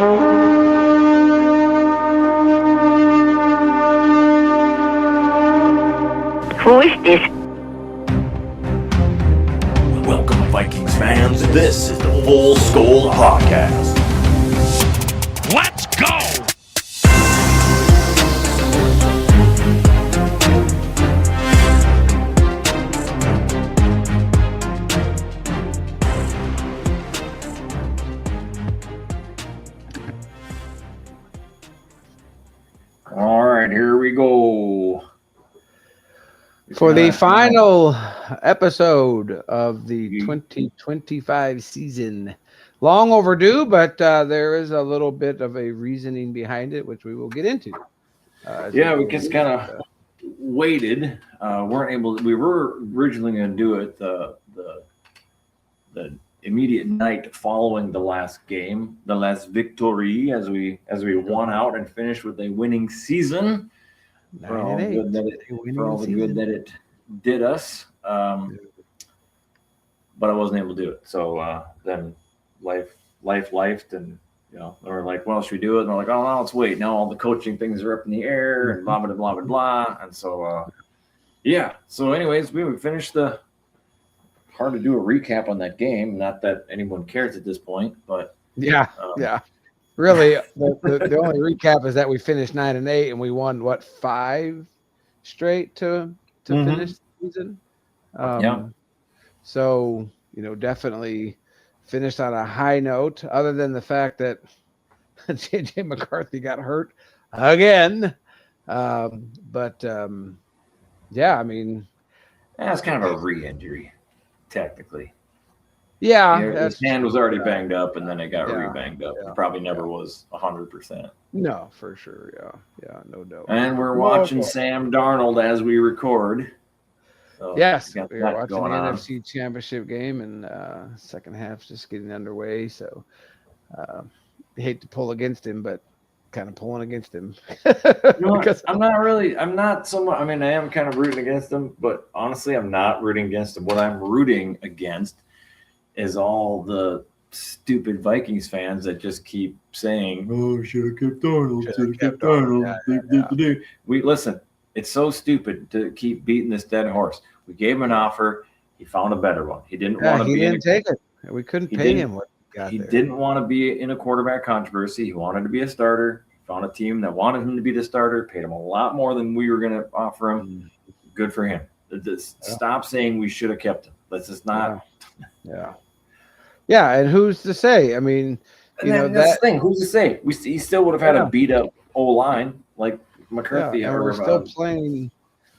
Who is this? Welcome, Vikings fans. This is the Full Skull Podcast. Let's go! All right, here we go. For the final episode of the 2025 season. Long overdue, but there is a little bit of a reasoning behind it, which we will get into. We just kind of waited. Weren't able. We were originally going to do it the immediate night following the last game, the last victory, as we won out and finished with a winning season. For all the good that it did us, but I wasn't able to do it. So then life lifed, and they were like, "Well, should we do it?" And we're like, "Oh, no, let's wait." Now all the coaching things are up in the air, and blah blah blah blah blah. And so So, anyways, we finished the. Hard to do a recap on that game. Not that anyone cares at this point, but Really, the only recap is that we finished 9-8 and we won 5 straight to finish the season. So definitely finished on a high note. Other than the fact that JJ McCarthy got hurt again, I mean, that's kind of a re-injury, technically. Yeah, his hand was already banged up, and then it got re-banged up. It probably never was 100%. No, for sure. Yeah, no doubt. And we're watching Sam Darnold as we record. So yes, we're watching the NFC Championship game, and second half's just getting underway. So, hate to pull against him, but kind of pulling against him. I'm not so much. I mean, I am kind of rooting against him, but honestly, I'm not rooting against him. What I'm rooting against is all the stupid Vikings fans that just keep saying, "Oh, should have kept Darnold. Should have kept Darnold." We listen. It's so stupid to keep beating this dead horse. We gave him an offer. He found a better one. He didn't want to be. He didn't take it. We couldn't pay him what he got. He didn't want to be in a quarterback controversy. He wanted to be a starter. He found a team that wanted him to be the starter. Paid him a lot more than we were going to offer him. Good for him. Stop saying we should have kept him. Let's just not. Yeah, and who's to say? I mean, that's the thing. Who's to say? He still would have had a beat up O-line like McCarthy. And we're still playing.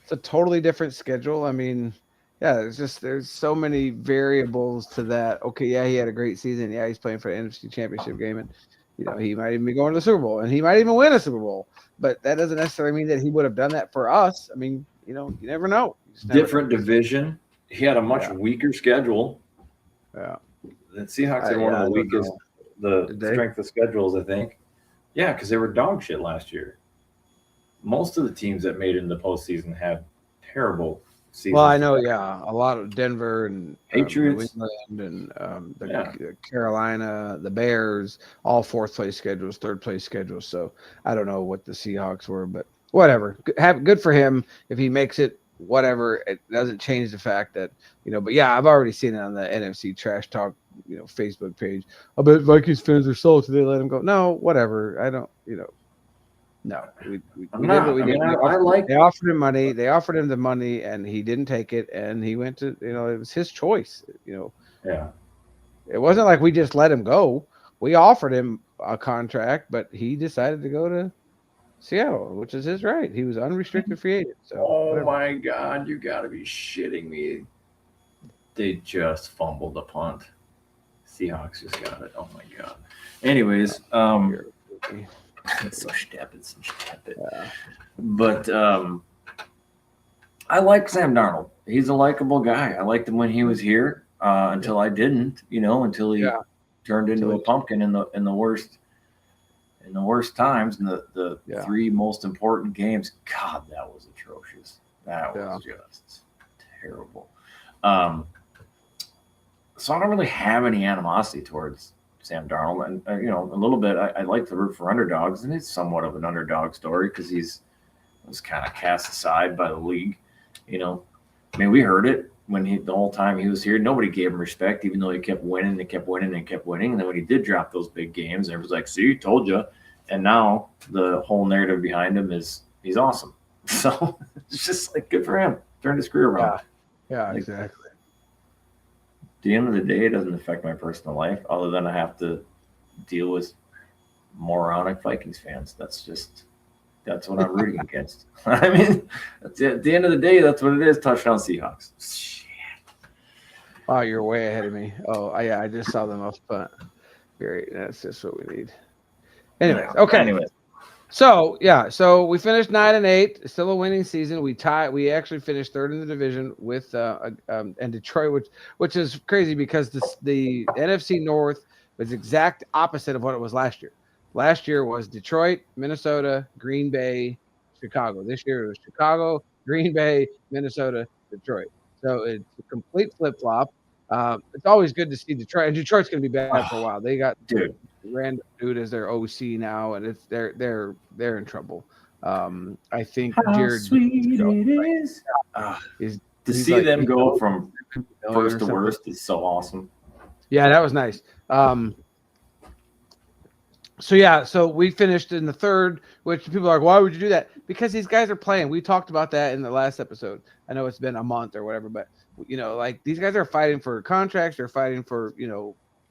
It's a totally different schedule. I mean, there's so many variables to that. Okay, he had a great season. Yeah, he's playing for the NFC Championship game, and he might even be going to the Super Bowl, and he might even win a Super Bowl. But that doesn't necessarily mean that he would have done that for us. I mean, you never know. Different division. He had a much weaker schedule. Yeah. The Seahawks had one of the weakest, strength of schedules, I think. Yeah, because they were dog shit last year. Most of the teams that made it in the postseason had terrible seasons. Well, I know, a lot of Denver and Patriots, New England, and the Carolina, the Bears, all fourth place schedules, third place schedules. So I don't know what the Seahawks were, but whatever. Good for him if he makes it. Whatever, it doesn't change the fact that But I've already seen it on the NFC Trash Talk Facebook page. I bet Vikings fans are salty they let him go. No, whatever. I don't. No, we did what we did. They offered him money. They offered him the money, and he didn't take it. And he went to. It was his choice. Yeah. It wasn't like we just let him go. We offered him a contract, but he decided to go to Seattle, which is his right. He was unrestricted free agent. So, my God, you got to be shitting me! They just fumbled the punt. Seahawks just got it. Oh my God. Anyways, it's so stupid. But I like Sam Darnold. He's a likable guy. I liked him when he was here until I didn't. Until he turned into a pumpkin in the worst. In the worst times, in the 3 most important games, God, that was atrocious. That was just terrible. So I don't really have any animosity towards Sam Darnold, and a little bit. I like to root for underdogs, and it's somewhat of an underdog story because was kind of cast aside by the league. I mean, we heard it when the whole time he was here. Nobody gave him respect, even though he kept winning and kept winning and kept winning. And then when he did drop those big games, everyone's like, "See, told you." And now the whole narrative behind him is he's awesome. So it's just like good for him. Turned his career around. Yeah, exactly. At the end of the day, it doesn't affect my personal life other than I have to deal with moronic Vikings fans. That's what I'm rooting against. I mean, at the end of the day, that's what it is. Touchdown Seahawks. Shit. Oh, you're way ahead of me. Oh, I just saw them up front. Great. That's just what we need. Anyways, okay. Anyways. So we finished 9-8, still a winning season. We actually finished third in the division with and Detroit, which is crazy because the NFC North was exact opposite of what it was last year. Last year was Detroit, Minnesota, Green Bay, Chicago. This year it was Chicago, Green Bay, Minnesota, Detroit. So it's a complete flip-flop. It's always good to see Detroit, and Detroit's going to be bad for a while. They got random dude as their OC now, and they're in trouble. I think Jared sweet it is. To see them go from first to worst is so awesome. Yeah, that was nice. So we finished in the third, which people are like, why would you do that? Because these guys are playing. We talked about that in the last episode. I know it's been a month or whatever, but like these guys are fighting for contracts. They're fighting for,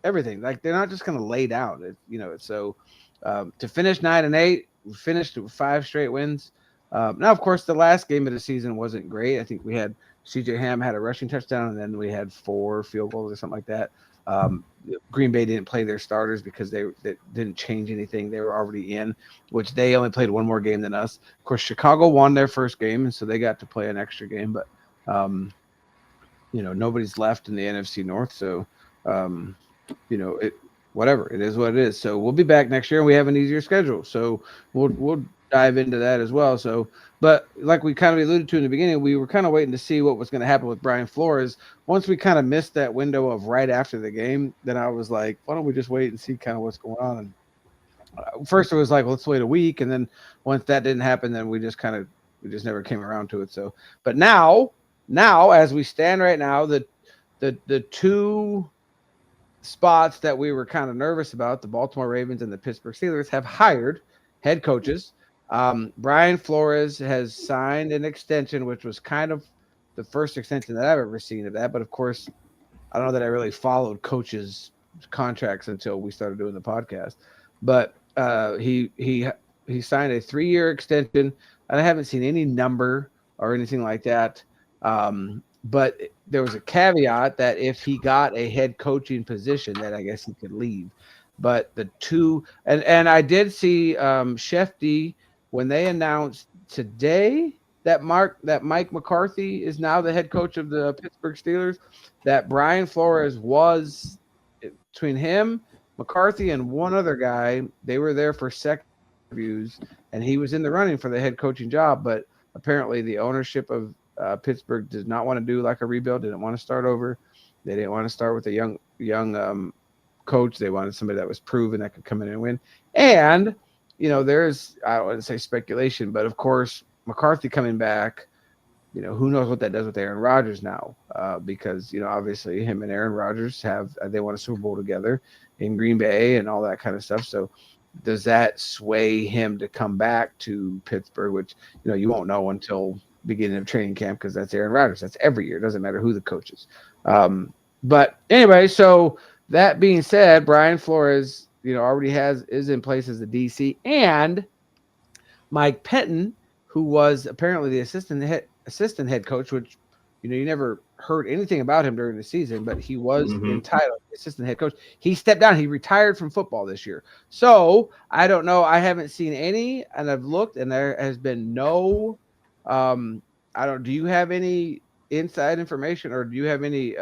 everything. Like they're not just going to lay down. So to finish 9-8, we finished with 5 straight wins. Now, of course, the last game of the season wasn't great. I think we had CJ Ham had a rushing touchdown, and then we had 4 field goals or something like that. Green Bay didn't play their starters because they didn't change anything. They were already in, which they only played one more game than us. Of course, Chicago won their first game, and so they got to play an extra game. But nobody's left in the NFC North, so whatever. It is what it is. So we'll be back next year, and we have an easier schedule. So we'll dive into that as well. So, but like we kind of alluded to in the beginning, we were kind of waiting to see what was going to happen with Brian Flores. Once we kind of missed that window of right after the game, then I was like, why don't we just wait and see kind of what's going on? And first it was like, well, let's wait a week. And then once that didn't happen, then we just never came around to it. So, but now as we stand right now, the 2 spots that we were kind of nervous about, the Baltimore Ravens and the Pittsburgh Steelers, have hired head coaches. Brian Flores has signed an extension, which was kind of the first extension that I've ever seen of that. But of course, I don't know that I really followed coaches' contracts until we started doing the podcast. But he signed a 3-year extension, and I haven't seen any number or anything like that. But there was a caveat that if he got a head coaching position, that I guess he could leave. But the 2 and I did see Shefty when they announced today that Mike McCarthy is now the head coach of the Pittsburgh Steelers, that Brian Flores was, between him, McCarthy, and one other guy, they were there for second interviews, and he was in the running for the head coaching job. But apparently the ownership of Pittsburgh does not want to do like a rebuild, didn't want to start over. They didn't want to start with a young coach. They wanted somebody that was proven that could come in and win. And there's, I don't want to say speculation, but of course McCarthy coming back, who knows what that does with Aaron Rodgers now, because obviously him and Aaron Rodgers they won a Super Bowl together in Green Bay and all that kind of stuff. So does that sway him to come back to Pittsburgh, which you won't know until beginning of training camp, because that's Aaron Rodgers. That's every year. It doesn't matter who the coach is. But anyway, so that being said, Brian Flores, already is in place as the DC, and Mike Pettin, who was apparently the assistant head coach, which you never heard anything about him during the season, but he was entitled assistant head coach. He stepped down. He retired from football this year. So I don't know. I haven't seen any, and I've looked, and there has been no. Do you have any inside information, or do you have any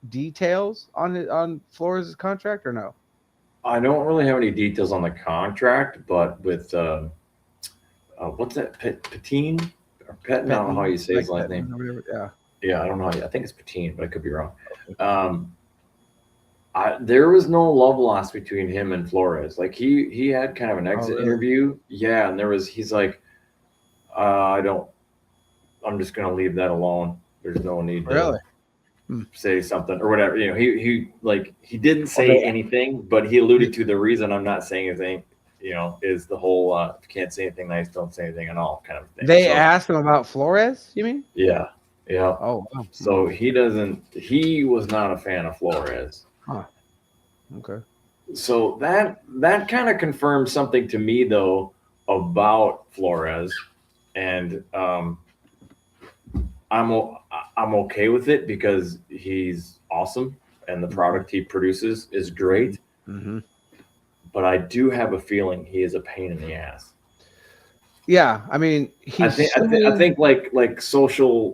details on Flores' contract, or no? I don't really have any details on the contract, but with what's that, Patine or Pettin? I don't know how you say his last name. Yeah, I don't know. I think it's Patine, but I could be wrong. There was no love lost between him and Flores. Like he had kind of an exit really? interview. Yeah, and he's like, I'm just gonna leave that alone. There's no need to Really? say something or whatever. He didn't say anything, but he alluded to the reason I'm not saying anything. Is the whole if you can't say anything nice, don't say anything at all kind of thing. They asked him about Flores, you mean? Yeah. Oh, wow. So he was not a fan of Flores. Huh. Okay. So that kind of confirms something to me though about Flores, and I'm okay with it because he's awesome and the product he produces is great. Mm-hmm. But I do have a feeling he is a pain in the ass. Yeah, I mean, I think like social,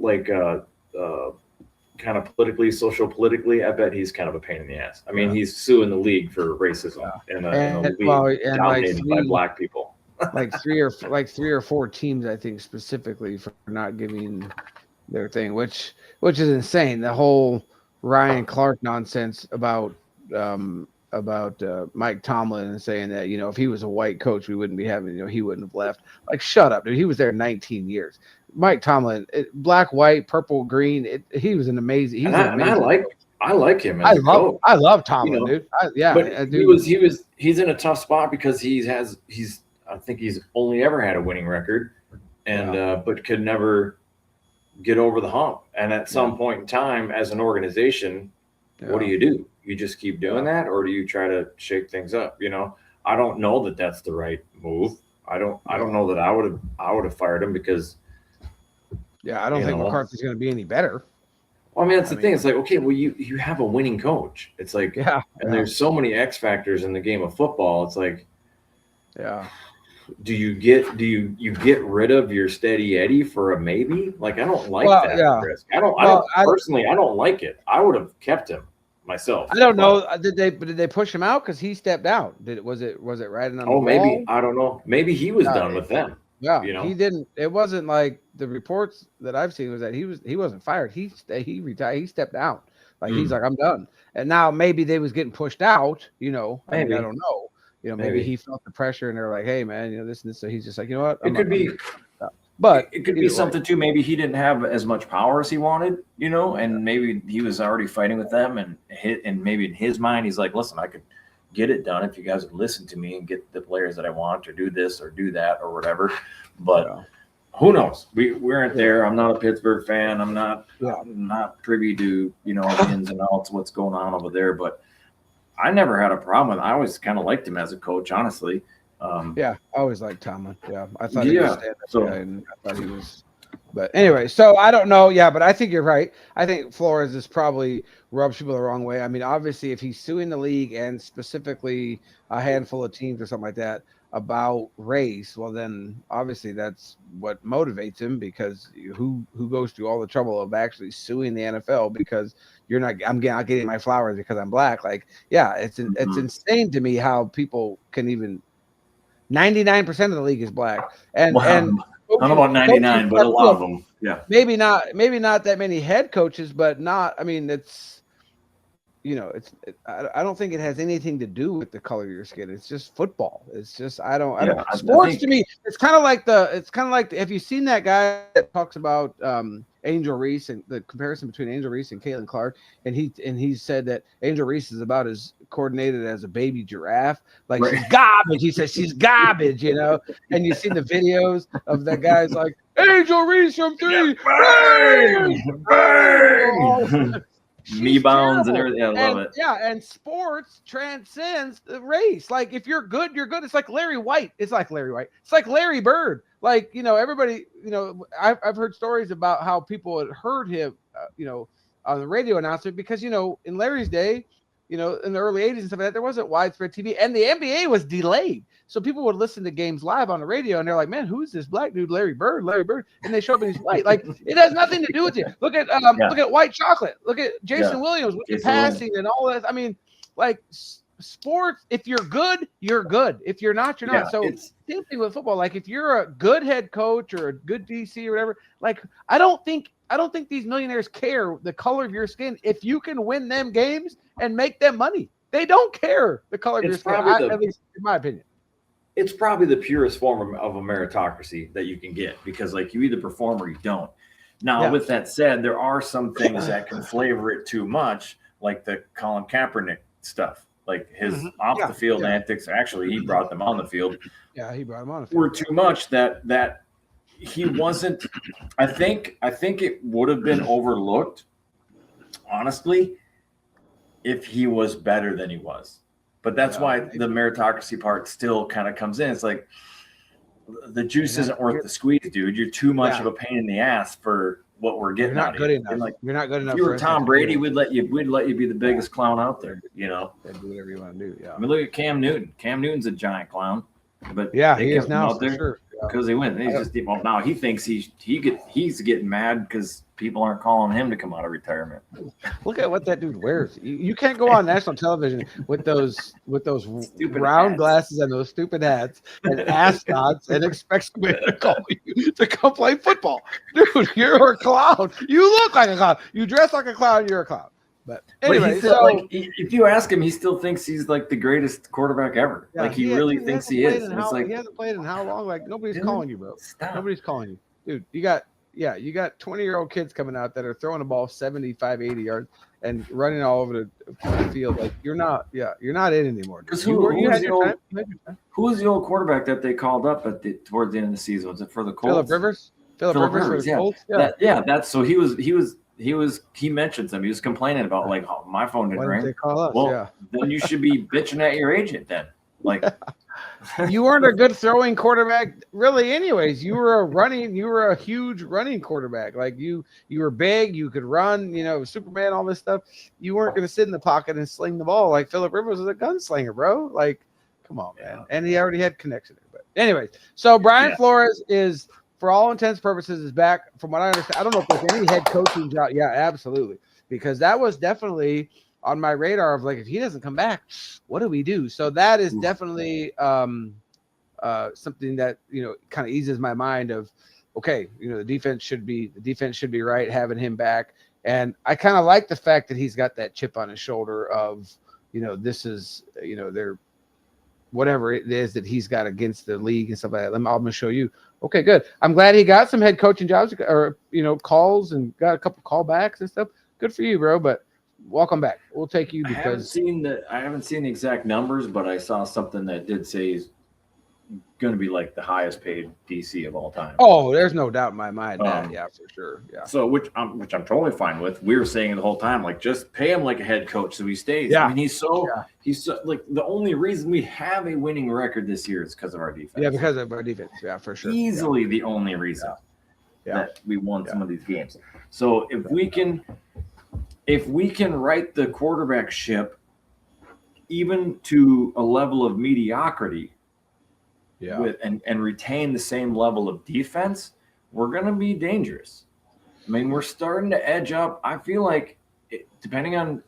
kind of politically, I bet he's kind of a pain in the ass. I mean, he's suing the league for racism in a league dominated by black people. like three or four teams, I think, specifically for not giving their thing, which is insane. The whole Ryan Clark nonsense about Mike Tomlin and saying that, if he was a white coach, we wouldn't be having, he wouldn't have left. Like, shut up, dude. He was there 19 years. Mike Tomlin, black, white, purple, green. He was an amazing. I like him. As a coach. I love Tomlin, dude. He's in a tough spot because I think he's only ever had a winning record, and but could never get over the hump. And at some point in time, as an organization, what do? You just keep doing that, or do you try to shake things up? I don't know that that's the right move. I don't know that I would have fired him because. Yeah, I don't think McCarthy's going to be any better. Well, I mean, that's the thing. It's like, okay, well, you have a winning coach. It's like, there's so many X factors in the game of football. It's like, do you get rid of your steady Eddie for a maybe? Like, I don't like that risk. I don't like it. I would have kept him myself. I don't know. Did they push him out because he stepped out? Was it right on the wall? Maybe. I don't know. Maybe he was done with them. Yeah, he didn't. It wasn't like the reports that I've seen was that he wasn't fired. He retired. He stepped out. Like he's like, I'm done. And now maybe they was getting pushed out. I don't know. Maybe he felt the pressure and they're like, hey man, this and this. So he's just like, you know what? It could be. But it could be something too. Maybe he didn't have as much power as he wanted, and maybe he was already fighting with them and maybe in his mind he's like, listen, I could get it done if you guys would listen to me and get the players that I want or do this or do that or whatever. But who knows? We weren't there. I'm not a Pittsburgh fan. I'm not privy to the ins and outs, what's going on over there. But I never had a problem with it. I always kind of liked him as a coach, honestly. I always liked Tomlin. Yeah, I thought he was and I thought he was. But anyway, so I don't know. Yeah, but I think you're right. I think Flores is probably rubs people the wrong way. I mean, obviously, if he's suing the league and specifically a handful of teams or something like that about race, well, then obviously that's what motivates him because who goes through all the trouble of actually suing the NFL because I'm not getting my flowers because I'm black. Like, it's insane to me how people can even 99% of the league is black and I don't know about 99, but a lot of them. Yeah. Maybe not that many head coaches, but I mean, it's, I don't think it has anything to do with the color of your skin. It's just football. It's just, sports to me, it's kind of like have you seen that guy that talks about, Angel Reese and the comparison between Angel Reese and Caitlin Clark? And he said that Angel Reese is about as coordinated as a baby giraffe. Like she's garbage. He says she's garbage, and you see the videos of that guy's like, Angel Reese from 3. Bang! Me bounds and everything. I love it. Yeah, and sports transcends the race. Like if you're good, you're good. It's like Larry White. It's like Larry Bird. Like, everybody, I've heard stories about how people had heard him, on the radio announcement because, in Larry's day, in the early 80s and stuff like that, there wasn't widespread TV and the NBA was delayed. So people would listen to games live on the radio and they're like, man, who's this black dude, Larry Bird? And they show up and he's white. Like it has nothing to do with you. Look at White Chocolate. Look at Jason Williams with the passing and all that. I mean, like sports, if you're good, you're good. If you're not, you're not. So same thing with football. Like if you're a good head coach or a good DC or whatever, like I don't think I don't think these millionaires care the color of your skin if you can win them games and make them money. They don't care the color of your skin, at least in my opinion. It's probably the purest form of a meritocracy that you can get because, like, you either perform or you don't. Now, with that said, there are some things that can flavor it too much, like the Colin Kaepernick stuff, like his off the field antics. Actually, he brought them on the field. Yeah, he brought them on the field. Were too much that he wasn't. I think it would have been overlooked, honestly, if he was better than he was. But that's why the meritocracy part still kind of comes in. It's like the juice isn't worth the squeeze, dude. You're too much of a pain in the ass for what we're getting. You're not good enough. Like, you're not good enough. If you were Tom Brady, we'd let you be the biggest clown out there. You know, do whatever you want to do. Yeah. I mean, look at Cam Newton. Cam Newton's a giant clown, but he is now for sure. Because he wins. He's just now he thinks he's getting mad because people aren't calling him to come out of retirement. Look at what that dude wears. You can't go on national television with those stupid round hats. Glasses and those stupid hats and ascots and expect somebody to call you to come play football. Dude, you're a clown. You look like a clown. You dress like a clown. You're a clown. But anyway, if you ask him, he still thinks he's like the greatest quarterback ever. Yeah, like he really thinks he is. It's like he hasn't played in how long? Like nobody's calling you, bro. Stop. Nobody's calling you, dude. You got 20-year-old kids coming out that are throwing the ball 75, 80 yards and running all over the field. Like you're not in anymore. Because who was the old quarterback that they called up towards the end of the season? Was it for the Colts? Phillip Rivers. Phillip Rivers for the Colts. That's so he mentioned some. He was complaining about like, oh, my phone didn't ring. They call us? Well, then you should be bitching at your agent then. Like you weren't a good throwing quarterback, really. Anyways, you were a huge running quarterback. Like you were big, you could run. You know, Superman, all this stuff. You weren't going to sit in the pocket and sling the ball like Phillip Rivers was a gunslinger, bro. Like, come on, man. And he already had connection. But anyways, so Brian Flores is, for all intents and purposes, is back. From what I understand, I don't know if there's any head coaching job. Yeah, absolutely. Because that was definitely on my radar of like, if he doesn't come back, what do we do? So that is definitely something that, kind of eases my mind of, okay, the defense should be right, having him back. And I kind of like the fact that he's got that chip on his shoulder of, this is, they're whatever it is that he's got against the league and stuff like that. I'm going to show you. Okay, good. I'm glad he got some head coaching jobs or, calls and got a couple callbacks and stuff. Good for you, bro. But welcome back. We'll take you because I haven't seen the exact numbers, but I saw something that did say he's going to be like the highest paid DC of all time. Oh, there's no doubt in my mind that, for sure. Yeah. So which I'm totally fine with. We were saying the whole time, like, just pay him like a head coach so he stays. Yeah. I mean, he's so like the only reason we have a winning record this year is because of our defense. Yeah, because of our defense. Yeah, for sure. Easily the only reason that we won some of these games. So if we can right the quarterback ship even to a level of mediocrity, and retain the same level of defense, we're going to be dangerous. I mean, we're starting to edge up. I feel like, depending on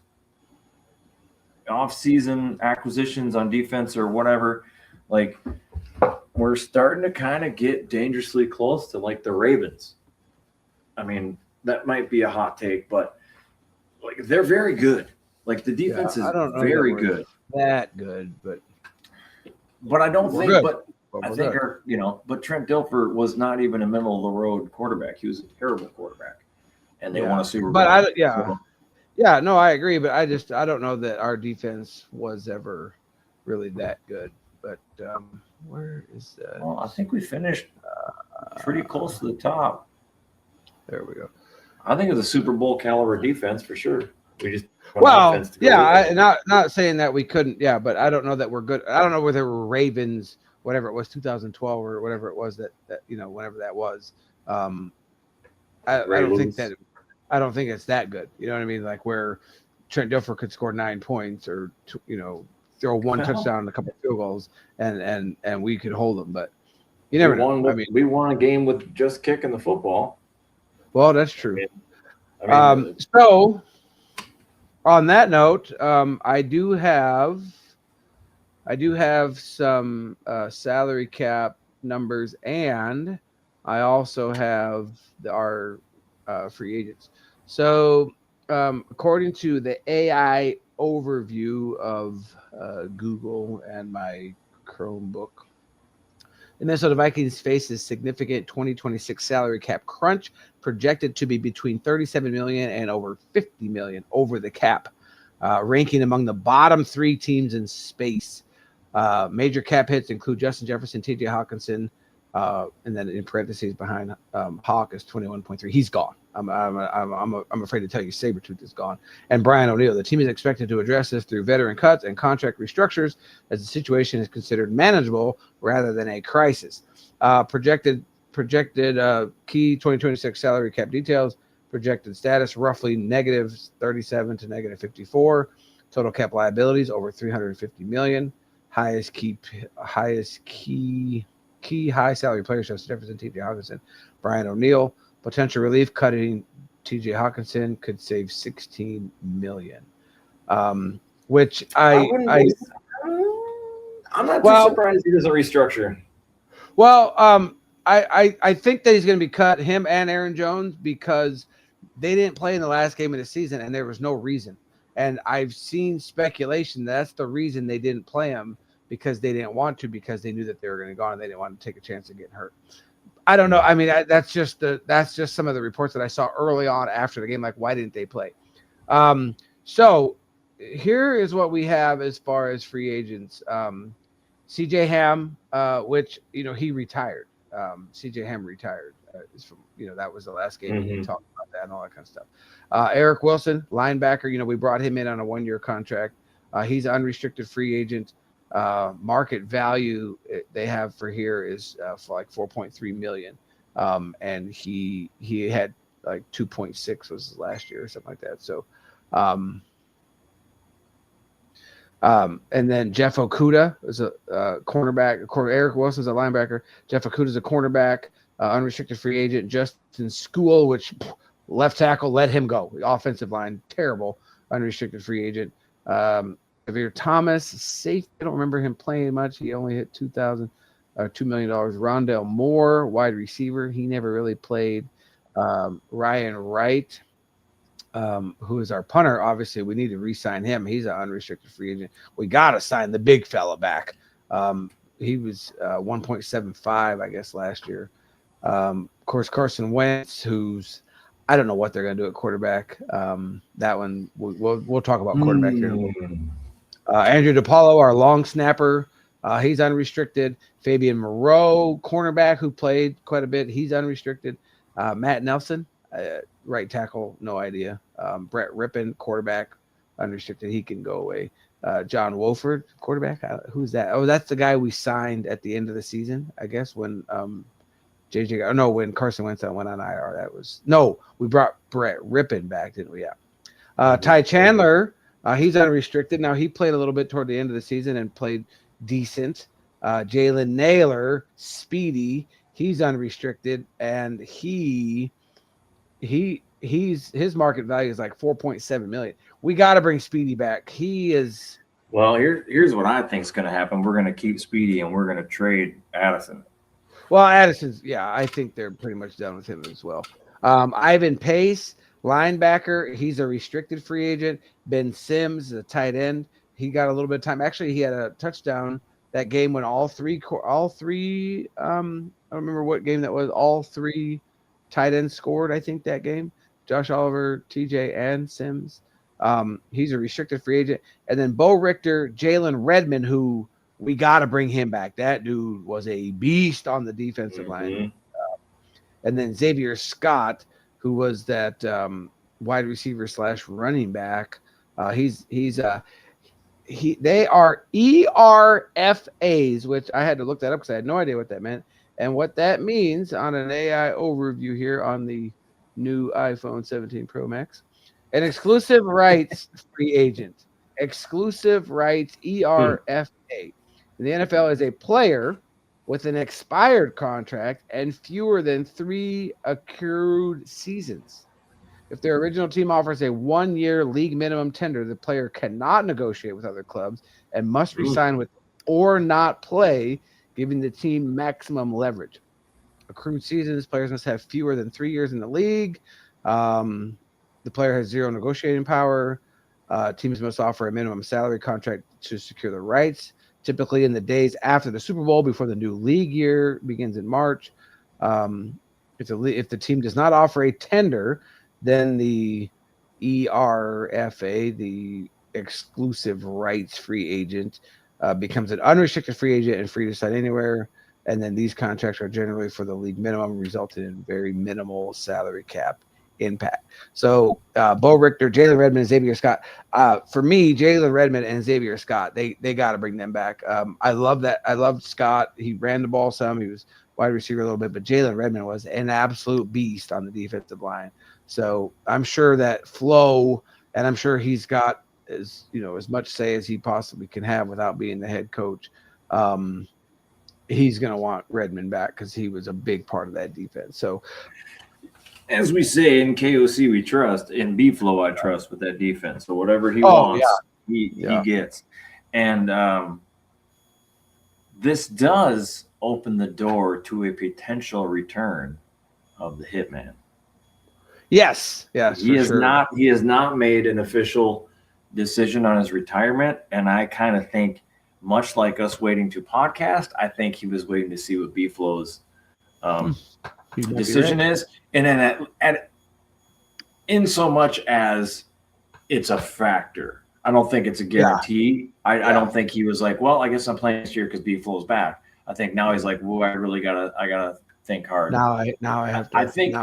off-season acquisitions on defense or whatever, like, we're starting to kind of get dangerously close to, like, the Ravens. I mean, that might be a hot take, but, like, they're very good. Like, the defense is very good. That good, but I don't think – I think but Trent Dilfer was not even a middle of the road quarterback. He was a terrible quarterback, and they won a Super Bowl. But I agree. But I don't know that our defense was ever really that good. But where is that? Well, I think we finished pretty close to the top. There we go. I think it's a Super Bowl caliber defense for sure. We just not saying that we couldn't. Yeah, but I don't know that we're good. I don't know whether we're Ravens. Whatever it was, 2012 or whatever it was that whenever that was, I don't think it's that good. You know what I mean? Like where Trent Dilfer could score 9 points or throw one touchdown and a couple of field goals and we could hold them. But you never know. We won a game with just kicking the football. Well, that's true. So on that note, I do have some salary cap numbers, and I also have our free agents. So, according to the AI overview of Google and my Chromebook, the Minnesota Vikings faces significant 2026 salary cap crunch, projected to be between $37 million and over $50 million over the cap, ranking among the bottom 3 teams in space. Major cap hits include Justin Jefferson, T.J. Hawkinson, and then in parentheses behind Hawk is 21.3. He's gone. I'm afraid to tell you, Sabretooth is gone. And Brian O'Neill. The team is expected to address this through veteran cuts and contract restructures, as the situation is considered manageable rather than a crisis. Projected key 2026 salary cap details. Projected status roughly negative 37 to negative 54. Total cap liabilities over 350 million. Highest key high salary players: Justin Jefferson, T.J. Hawkinson, Brian O'Neill. Potential relief: cutting T.J. Hawkinson could save $16 million. Which I'm not too surprised he doesn't restructure. Well, I think that he's going to be cut, him and Aaron Jones, because they didn't play in the last game of the season and there was no reason. And I've seen speculation that's the reason they didn't play him, because they didn't want to, because they knew that they were going to go on and they didn't want to take a chance of getting hurt. I don't know. I mean, that's just some of the reports that I saw early on after the game. Like, why didn't they play? So here is what we have as far as free agents. CJ Ham, which, he retired. CJ Ham retired. That was the last game. We talked about that and all that kind of stuff. Eric Wilson, linebacker, we brought him in on a 1-year contract. He's an unrestricted free agent. Market value they have for here is for like 4.3 million. And he had like 2.6 was last year or something like that. So, and then Jeff Okudah is a cornerback. Eric Wilson's a linebacker. Jeff Okudah is a cornerback, unrestricted free agent. Justin School, which left tackle, let him go. The offensive line, terrible, unrestricted free agent. Xavier Thomas, safe. I don't remember him playing much. He only hit $2 million. Rondell Moore, wide receiver. He never really played. Ryan Wright, who is our punter. Obviously, we need to re-sign him. He's an unrestricted free agent. We got to sign the big fella back. He was 1.75, I guess, last year. Of course, Carson Wentz, who's I don't know what they're going to do at quarterback. That one we'll talk about quarterback here in a little bit. Andrew DePaulo, our long snapper, he's unrestricted. Fabian Moreau, cornerback, who played quite a bit, he's unrestricted. Matt Nelson, right tackle, no idea. Brett Rippon, quarterback, unrestricted. He can go away. John Wolford, quarterback. Who's that? Oh, that's the guy we signed at the end of the season, I guess, when when Carson Wentz went on IR. We brought Brett Rippon back, didn't we? Yeah. Ty Chandler, he's unrestricted. Now, he played a little bit toward the end of the season and played decent. Jalen Naylor, speedy, he's unrestricted, and his market value is like 4.7 million. We got to bring Speedy back. He is. Well, here's what I think is going to happen. We're going to keep Speedy and we're going to trade Addison. Well, Addison's, I think they're pretty much done with him as well. Ivan Pace, linebacker, he's a restricted free agent. Ben Sims, the tight end, he got a little bit of time. Actually, he had a touchdown that game when all three. I don't remember what game that was. All three tight ends scored, I think, that game. Josh Oliver, TJ, and Sims. He's a restricted free agent. And then Bo Richter, Jalen Redmond, who we got to bring him back. That dude was a beast on the defensive line. And then Xavier Scott, who was that wide receiver / running back. They are ERFAs, which I had to look that up because I had no idea what that meant. And what that means on an AI overview here on the new iPhone 17 Pro Max, an exclusive rights free agent. Exclusive rights, ERFA. The NFL is a player with an expired contract and fewer than 3 accrued seasons. If their original team offers a 1-year league minimum tender, the player cannot negotiate with other clubs and must resign with or not play, giving the team maximum leverage. Accrued seasons, players must have fewer than 3 years in the league. The player has zero negotiating power. Teams must offer a minimum salary contract to secure the rights, typically in the days after the Super Bowl before the new league year begins in March. If the team does not offer a tender, then the ERFA, the exclusive rights free agent, becomes an unrestricted free agent and free to sign anywhere. And then these contracts are generally for the league minimum, resulting in very minimal salary cap impact. So Bo Richter, Jalen Redmond, and Xavier Scott. For me, Jalen Redmond and Xavier Scott, they got to bring them back. I love that. I loved Scott. He ran the ball some. He was wide receiver a little bit, but Jalen Redmond was an absolute beast on the defensive line. So I'm sure that Flo, and I'm sure he's got as much say as he possibly can have without being the head coach. He's going to want Redmond back because he was a big part of that defense. So, as we say in KOC, we trust. In B-Flow, I trust with that defense. So whatever he wants, he gets. And this does open the door to a potential return of the Hitman. Yes, he has not made an official decision on his retirement, and I kind of think, much like us waiting to podcast, I think he was waiting to see what B-Flow's decision is, and then in so much as it's a factor. I don't think it's a guarantee. I don't think he was like, well, I guess I'm playing this year because B-Flow's back. I think now he's like, well, I gotta think hard. Now I have to. I think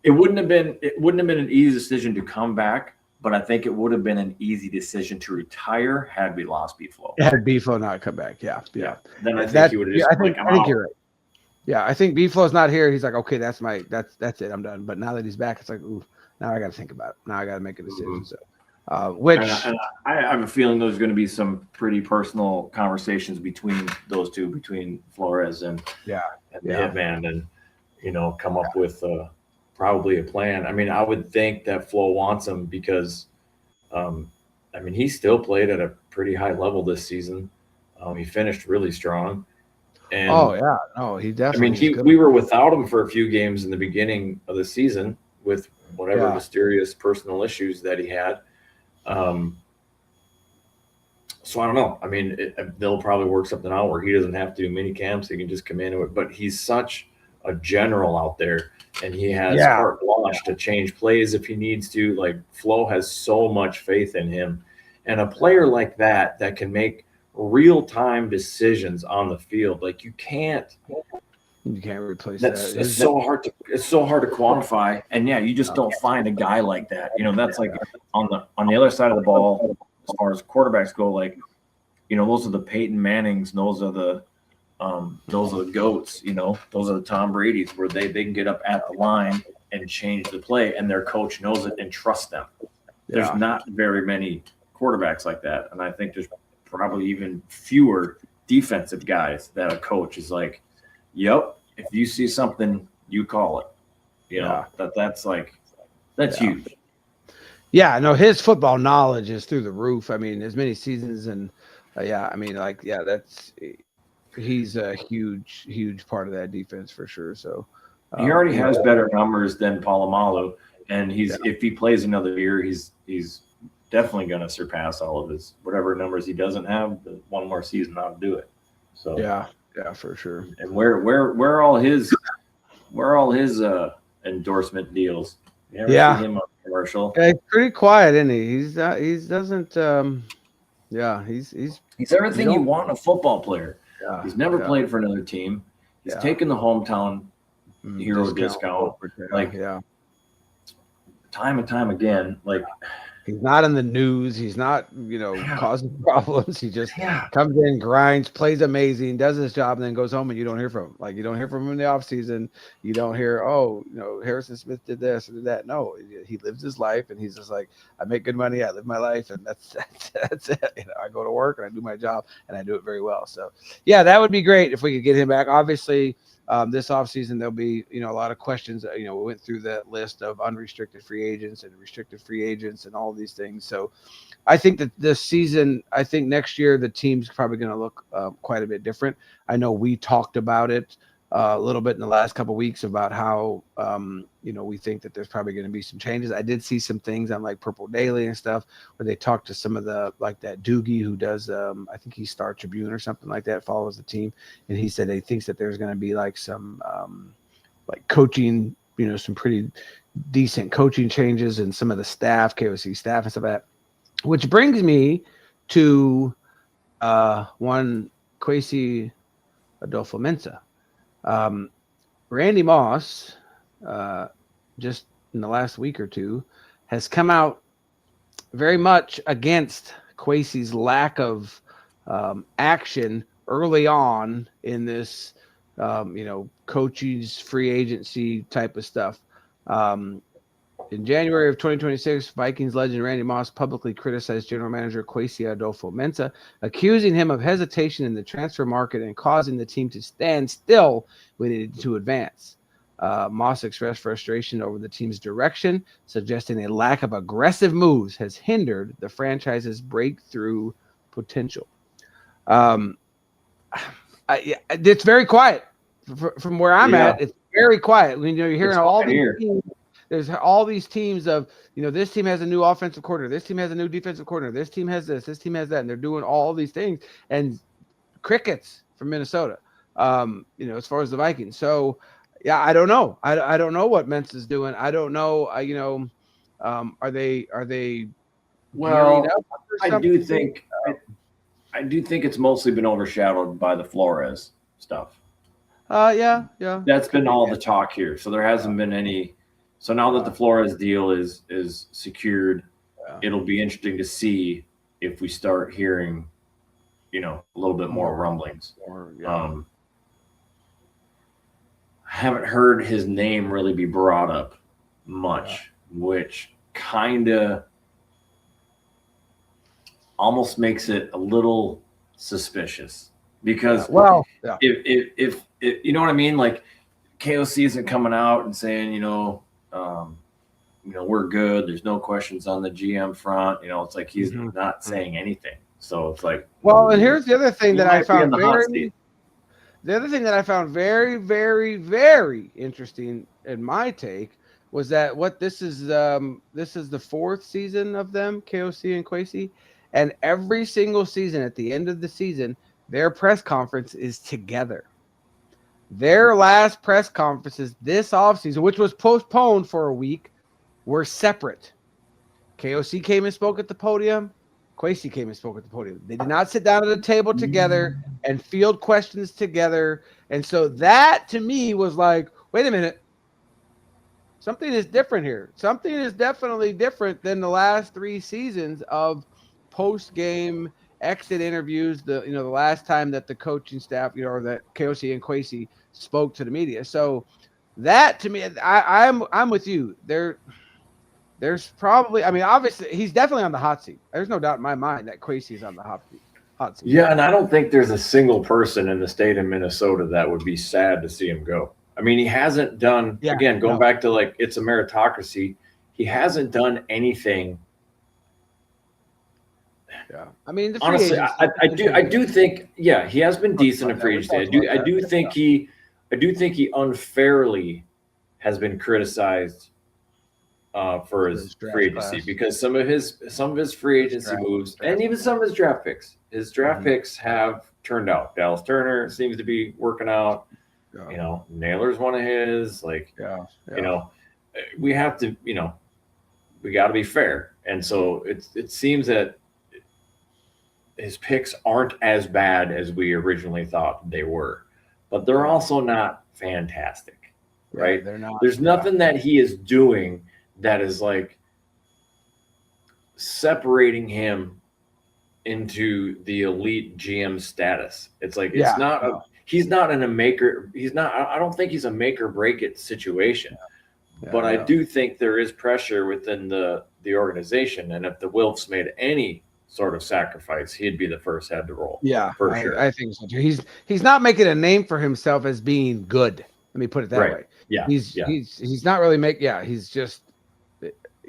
it wouldn't have been an easy decision to come back, but I think it would have been an easy decision to retire had we lost B-Flow. Had B-Flow not come back, yeah. Then I think he would have just I think you're right. Yeah, I think B-Flow's not here. He's like, okay, that's it. I'm done. But now that he's back, it's like, ooh, now I got to think about it. Now I got to make a decision. So, and I have a feeling there's going to be some pretty personal conversations between those two, between Flores and the Hitman, and come up with probably a plan. I mean, I would think that Flo wants him because, he still played at a pretty high level this season. He finished really strong. And he definitely. we were without him for a few games in the beginning of the season with whatever mysterious personal issues that he had. So I don't know. I mean, they'll probably work something out where he doesn't have to do mini camps. He can just come into it. But he's such a general out there, and he has carte blanche to change plays if he needs to. Like, Flo has so much faith in him, and a player like that can make real-time decisions on the field. Like, you can't replace that. It's so hard to quantify. And you just don't find a guy like that. That's like on the other side of the ball, as far as quarterbacks go, like, those are the Peyton Mannings, those are the GOATs, those are the Tom Brady's, where they can get up at the line and change the play, and their coach knows it and trusts them. There's not very many quarterbacks like that. And I think there's probably even fewer defensive guys that a coach is like, yep, if you see something, you call it. That's huge. Yeah, no, his football knowledge is through the roof. I mean, as many seasons, and he's a huge part of that defense for sure. So he already has better numbers than Polamalu, and if he plays another year, he's definitely going to surpass all of his whatever numbers he doesn't have. One more season, I'll do it. So yeah, for sure. And where are all his endorsement deals? You ever see him on a commercial? Yeah, he's pretty quiet, isn't he? He doesn't. He's everything you want in a football player. Yeah, he's never played for another team. He's taken the hometown hero discount. Time and time again, like. He's not in the news. He's not, causing problems. He just comes in, grinds, plays amazing, does his job, and then goes home, and you don't hear from him. Like, you don't hear from him in the offseason. You don't hear, Harrison Smith did this or did that. No, he lives his life, and he's just like, I make good money, I live my life, and that's it. I go to work, and I do my job, and I do it very well. So, that would be great if we could get him back. Obviously, this offseason, there'll be, a lot of questions. We went through that list of unrestricted free agents and restricted free agents and all these things. So I think that this season, next year, the team's probably going to look quite a bit different. I know we talked about it a little bit in the last couple of weeks about how we think that there's probably going to be some changes. I did see some things on like Purple Daily and stuff where they talked to some of the like that Doogie who does I think he's Star Tribune or something like that, follows the team, and he said he thinks that there's going to be like some like coaching, some pretty decent coaching changes and some of the staff, KOC staff and stuff like that. Which brings me to one Kwesi Adolfo-Mensah. Randy Moss, just in the last week or two, has come out very much against Kwesi's lack of action early on in this, coaches free agency type of stuff. In January of 2026, Vikings legend Randy Moss publicly criticized general manager Kwesi Adolfo-Mensah, accusing him of hesitation in the transfer market and causing the team to stand still when it needed to advance. Moss expressed frustration over the team's direction, suggesting a lack of aggressive moves has hindered the franchise's breakthrough potential. It's very quiet from where I'm at. It's very quiet. You're hearing all these teams. There's all these teams of, this team has a new offensive coordinator. This team has a new defensive coordinator. This team has this team has that. And they're doing all these things. And crickets from Minnesota, as far as the Vikings. So, yeah, I don't know. I don't know what Mensah's doing. I don't know. Are they well, I do think it's mostly been overshadowed by the Flores stuff. Yeah. That's been all the talk here. So there hasn't been any. So now that the Flores deal is secured, it'll be interesting to see if we start hearing, a little bit more rumblings. I haven't heard his name really be brought up much, which kind of almost makes it a little suspicious because if you know what I mean, like KOC isn't coming out and saying, we're good. There's no questions on the GM front. It's like he's not saying anything. So it's like, and here's the other thing that I found very, very, very interesting in my take was that this is the fourth season of them, KOC and Kwesi, and every single season at the end of the season, their press conference is together. Their last press conferences this offseason, which was postponed for a week, were separate. KOC came and spoke at the podium. Kwesi came and spoke at the podium. They did not sit down at a table together and field questions together. And so that, to me, was like, wait a minute. Something is different here. Something is definitely different than the last 3 seasons of post-game exit interviews, the last time that the coaching staff, or that KOC and Kwesi spoke to the media. So that, to me, I'm with you. There's probably, obviously he's definitely on the hot seat. There's no doubt in my mind that Kwesi is on the hot seat. Yeah, and I don't think there's a single person in the state of Minnesota that would be sad to see him go. He hasn't done, back to like it's a meritocracy. He hasn't done anything. Yeah, honestly, I do think, he has been decent in free agency. I do think he unfairly has been criticized for his free agency because some of his free agency moves and even some of his draft picks. His draft picks have turned out. Dallas Turner seems to be working out. Naylor's one of his. We have to. We got to be fair, and so it seems that his picks aren't as bad as we originally thought they were, but they're also not fantastic, right? They're not. There's nothing that he is doing that is like separating him into the elite GM status. It's like he's not in a maker. I don't think he's a make or break it situation. But I do think there is pressure within the organization, and if the Wilfs made any sort of sacrifice, he'd be the first head to roll. Yeah, for sure. I think so too. He's not making a name for himself as being good. Let me put it that way. Yeah, he's not really he's just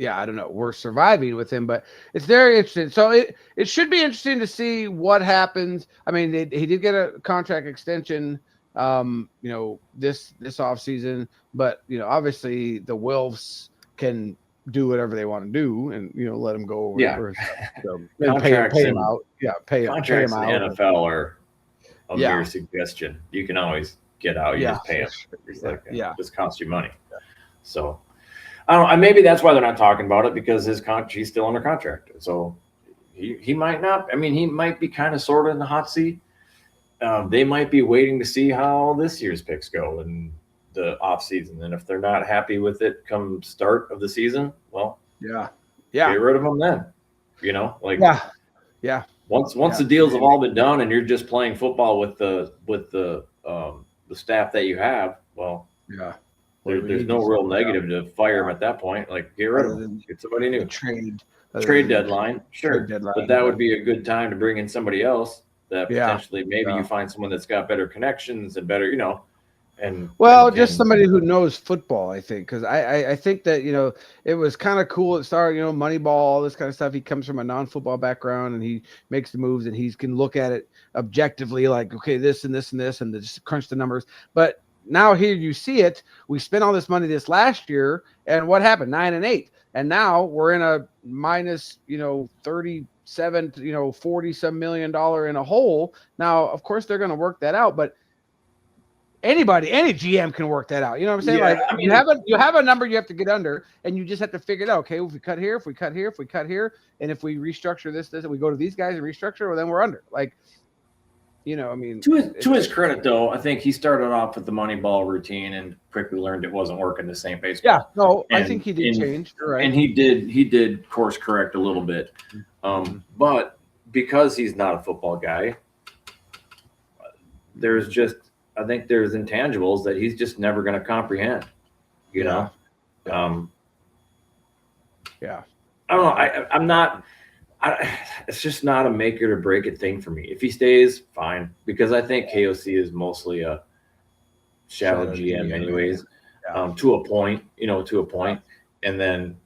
I don't know. We're surviving with him, but it's very interesting. So it should be interesting to see what happens. He did get a contract extension, this offseason. But obviously the Wolves can do whatever they want to do, and let them go over. Yeah. Contracts pay them out. Yeah, pay contracts them in out. the NFL are a mere suggestion. You can always get out. You just pay them. It's just costs you money. Yeah. So I don't know. Maybe that's why they're not talking about it, because he's still under contract. So he might not. I mean, he might be kind of sort of in the hot seat. They might be waiting to see how this year's picks go in the off season, and if they're not happy with it come start of the season, well, get rid of them then. Once the deals have all been done and you're just playing football with the staff that you have, well, there's no real negative to fire them at that point. Like, get rid of them, get somebody new. Trade deadline, sure, but that would be a good time to bring in somebody else that potentially you find someone that's got better connections and better, just somebody who knows football, I think, because I think that it was kind of cool at start, Moneyball, all this kind of stuff. He comes from a non-football background and he makes the moves and he can look at it objectively, like, okay, this and this and this, and just crunch the numbers. But now here you see it. We spent all this money this last year, and what happened? 9-8, and now we're in a minus 37 $40 some million in a hole. Now, of course, they're going to work that out, but any GM can work that out. You know what I'm saying? You have a number you have to get under, and you just have to figure it out. Okay, if we cut here, if we cut here, and if we restructure this, and we go to these guys and restructure, well, then we're under. To his credit, though, I think he started off with the Moneyball routine and quickly learned it wasn't working the same pace. Yeah, no, I think he did change. You're right. And he did course correct a little bit. But because he's not a football guy, I think there's intangibles that he's just never going to comprehend, I don't know. I'm not, it's just not a make it or break it thing for me. If he stays, fine, because I think KOC is mostly a shadow GM anyways, to a point, And then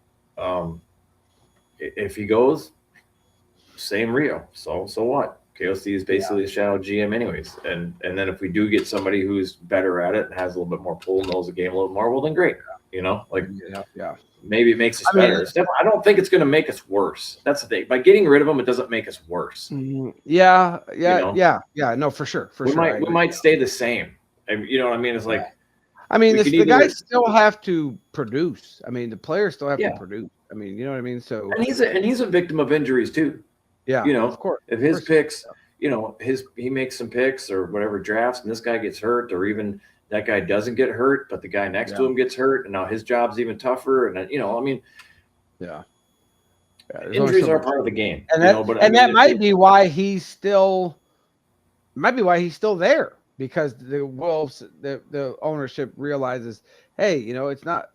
if he goes, same Rio. So what? KOC is basically a shadow GM anyways. And then if we do get somebody who's better at it and has a little bit more pull, knows the game a little more, well, then great. Maybe it makes us better. I don't think it's going to make us worse. That's the thing. By getting rid of them, it doesn't make us worse. No, for sure. We might stay the same. And you know what I mean? It's like, the guys still have to produce. The players still have to produce. You know what I mean? So, and he's a victim of injuries too. Yeah, of course. If his picks, he makes some picks or whatever drafts, and this guy gets hurt, or even that guy doesn't get hurt, but the guy next to him gets hurt, and now his job's even tougher. And injuries are part of the game. And that might be why he's still there, because the Wolves, the ownership realizes, hey, it's not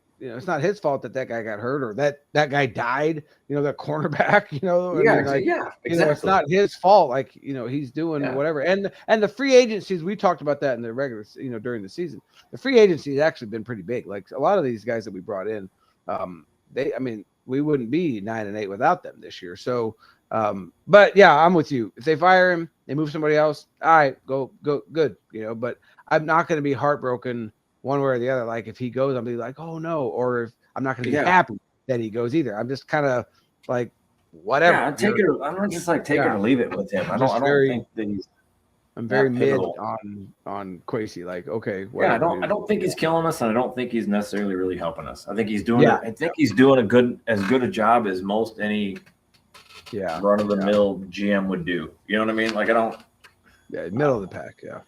his fault that guy got hurt or that guy died, the cornerback, exactly. It's not his fault. He's doing whatever. And the free agencies, we talked about that in the regular, during the season, the free agency has actually been pretty big. Like a lot of these guys that we brought in, we wouldn't be 9-8 without them this year. So, but yeah, I'm with you. If they fire him, they move somebody else. All right, go good, but I'm not going to be heartbroken one way or the other. Like if he goes, I'll be like, oh no, or if I'm not going to be happy that he goes either. I'm just kind of like, whatever. Yeah, I'm just like take it or leave it with him. I don't think that he's. I'm very mid on Kwesi. Like, okay, whatever. Yeah, I don't think he's killing us, and I don't think he's necessarily really helping us. I think he's doing. I think he's doing as good a job as most any. Run of the mill GM would do. You know what I mean? Like I don't. Yeah, middle of the pack. Yeah.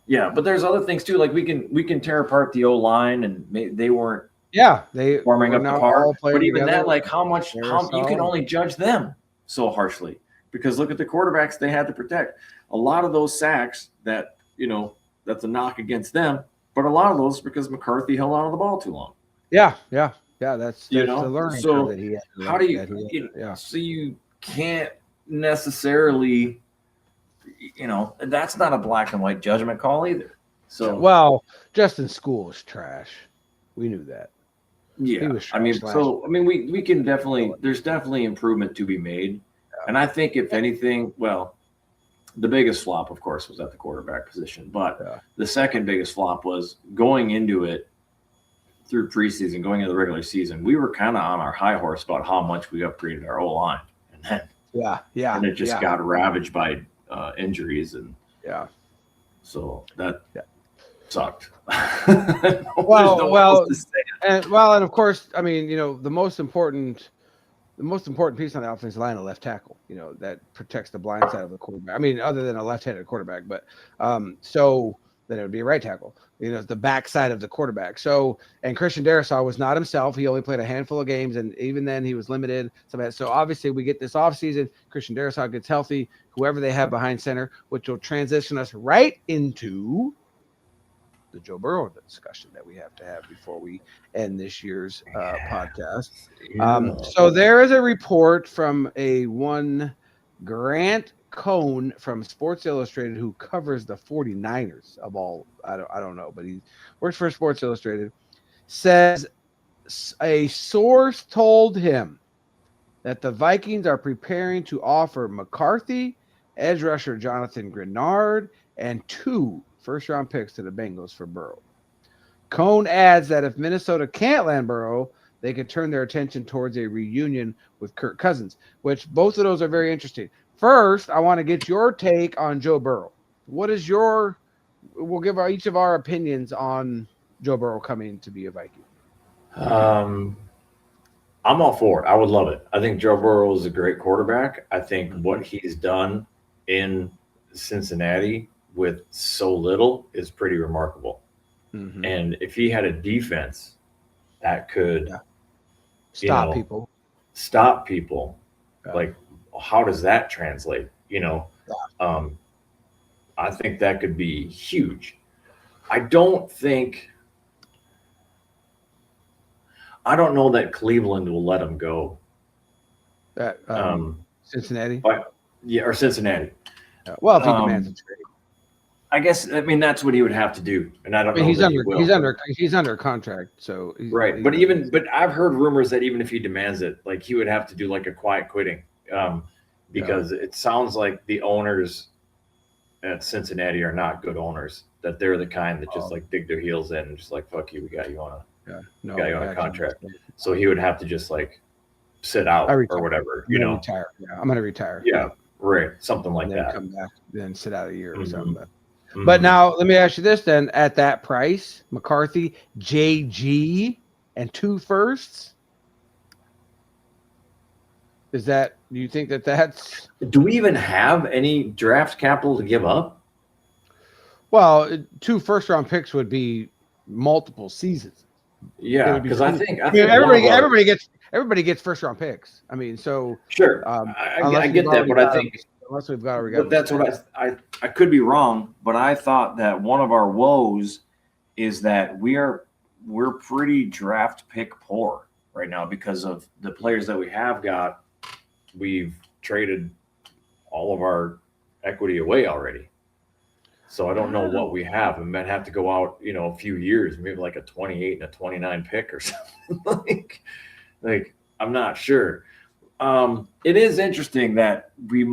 Yeah, but there's other things too. Like we can tear apart the O line, and they weren't. They forming up the par. But even that, like how you can only judge them so harshly, because look at the quarterbacks they had to protect. A lot of those sacks that that's a knock against them, but a lot of those because McCarthy held on to the ball too long. Yeah. That's the learning. So that he had to how do you? So you can't necessarily. That's not a black and white judgment call either. So Justin School is trash. We knew that. Yeah, we can definitely. There's definitely improvement to be made, and I think if anything, the biggest flop, of course, was at the quarterback position. But the second biggest flop was going into it through preseason, going into the regular season. We were kind of on our high horse about how much we upgraded our O-line. And then, and it just got ravaged by injuries. And so that sucked. And of course, I mean, the most important piece on the offensive line, a left tackle, that protects the blind side of the quarterback. I mean, other than a left-handed quarterback, but so then it would be a right tackle, the back side of the quarterback. So, and Christian Darrisaw was not himself. He only played a handful of games, and even then he was limited. So obviously we get this offseason, Christian Darrisaw gets healthy, whoever they have behind center, which will transition us right into the Joe Burrow discussion that we have to have before we end this year's podcast. So there is a report from one Grant Cohn from Sports Illustrated, who covers the 49ers of all. I don't know, but he works for Sports Illustrated. Says a source told him that the Vikings are preparing to offer McCarthy, edge rusher Jonathan Grenard, and 2 first-round picks to the Bengals for Burrow. Cohn adds that if Minnesota can't land Burrow, they could turn their attention towards a reunion with Kirk Cousins, which both of those are very interesting. First, I want to get your take on Joe Burrow. What is we'll give each of our opinions on Joe Burrow coming to be a Viking. I'm all for it. I would love it. I think Joe Burrow is a great quarterback. I think what he's done in Cincinnati with so little is pretty remarkable. And if he had a defense that could stop people, like how does that translate? I think that could be huge. I don't know that Cleveland will let him go. Cincinnati? Or Cincinnati. Well, if he demands a trade. I guess, that's what he would have to do. And I don't know. He's under contract. So right. But I've heard rumors that even if he demands it, like he would have to do like a quiet quitting. Because it sounds like the owners at Cincinnati are not good owners, that they're the kind that just like dig their heels in and just like, fuck you, we got you on a contract. So he would have to just like sit out or whatever, retire. I'm going to retire. Yeah. Right. Something like that. Come back, then sit out a year or something. But now let me ask you this then, at that price, McCarthy, JG, and 2 firsts, do you think that's... Do we even have any draft capital to give up? Well, 2 first-round picks would be multiple seasons. Yeah, because I think everybody gets first-round picks. I mean, so... Sure, I get that, but I think... Unless we've got... But that's what I could be wrong, but I thought that one of our woes is that we're pretty draft pick poor right now because of the players that we have got. We've traded all of our equity away already. So I don't know what we have. We might have to go out, a few years, maybe like a 28 and a 29 pick or something. like I'm not sure. It is interesting that we,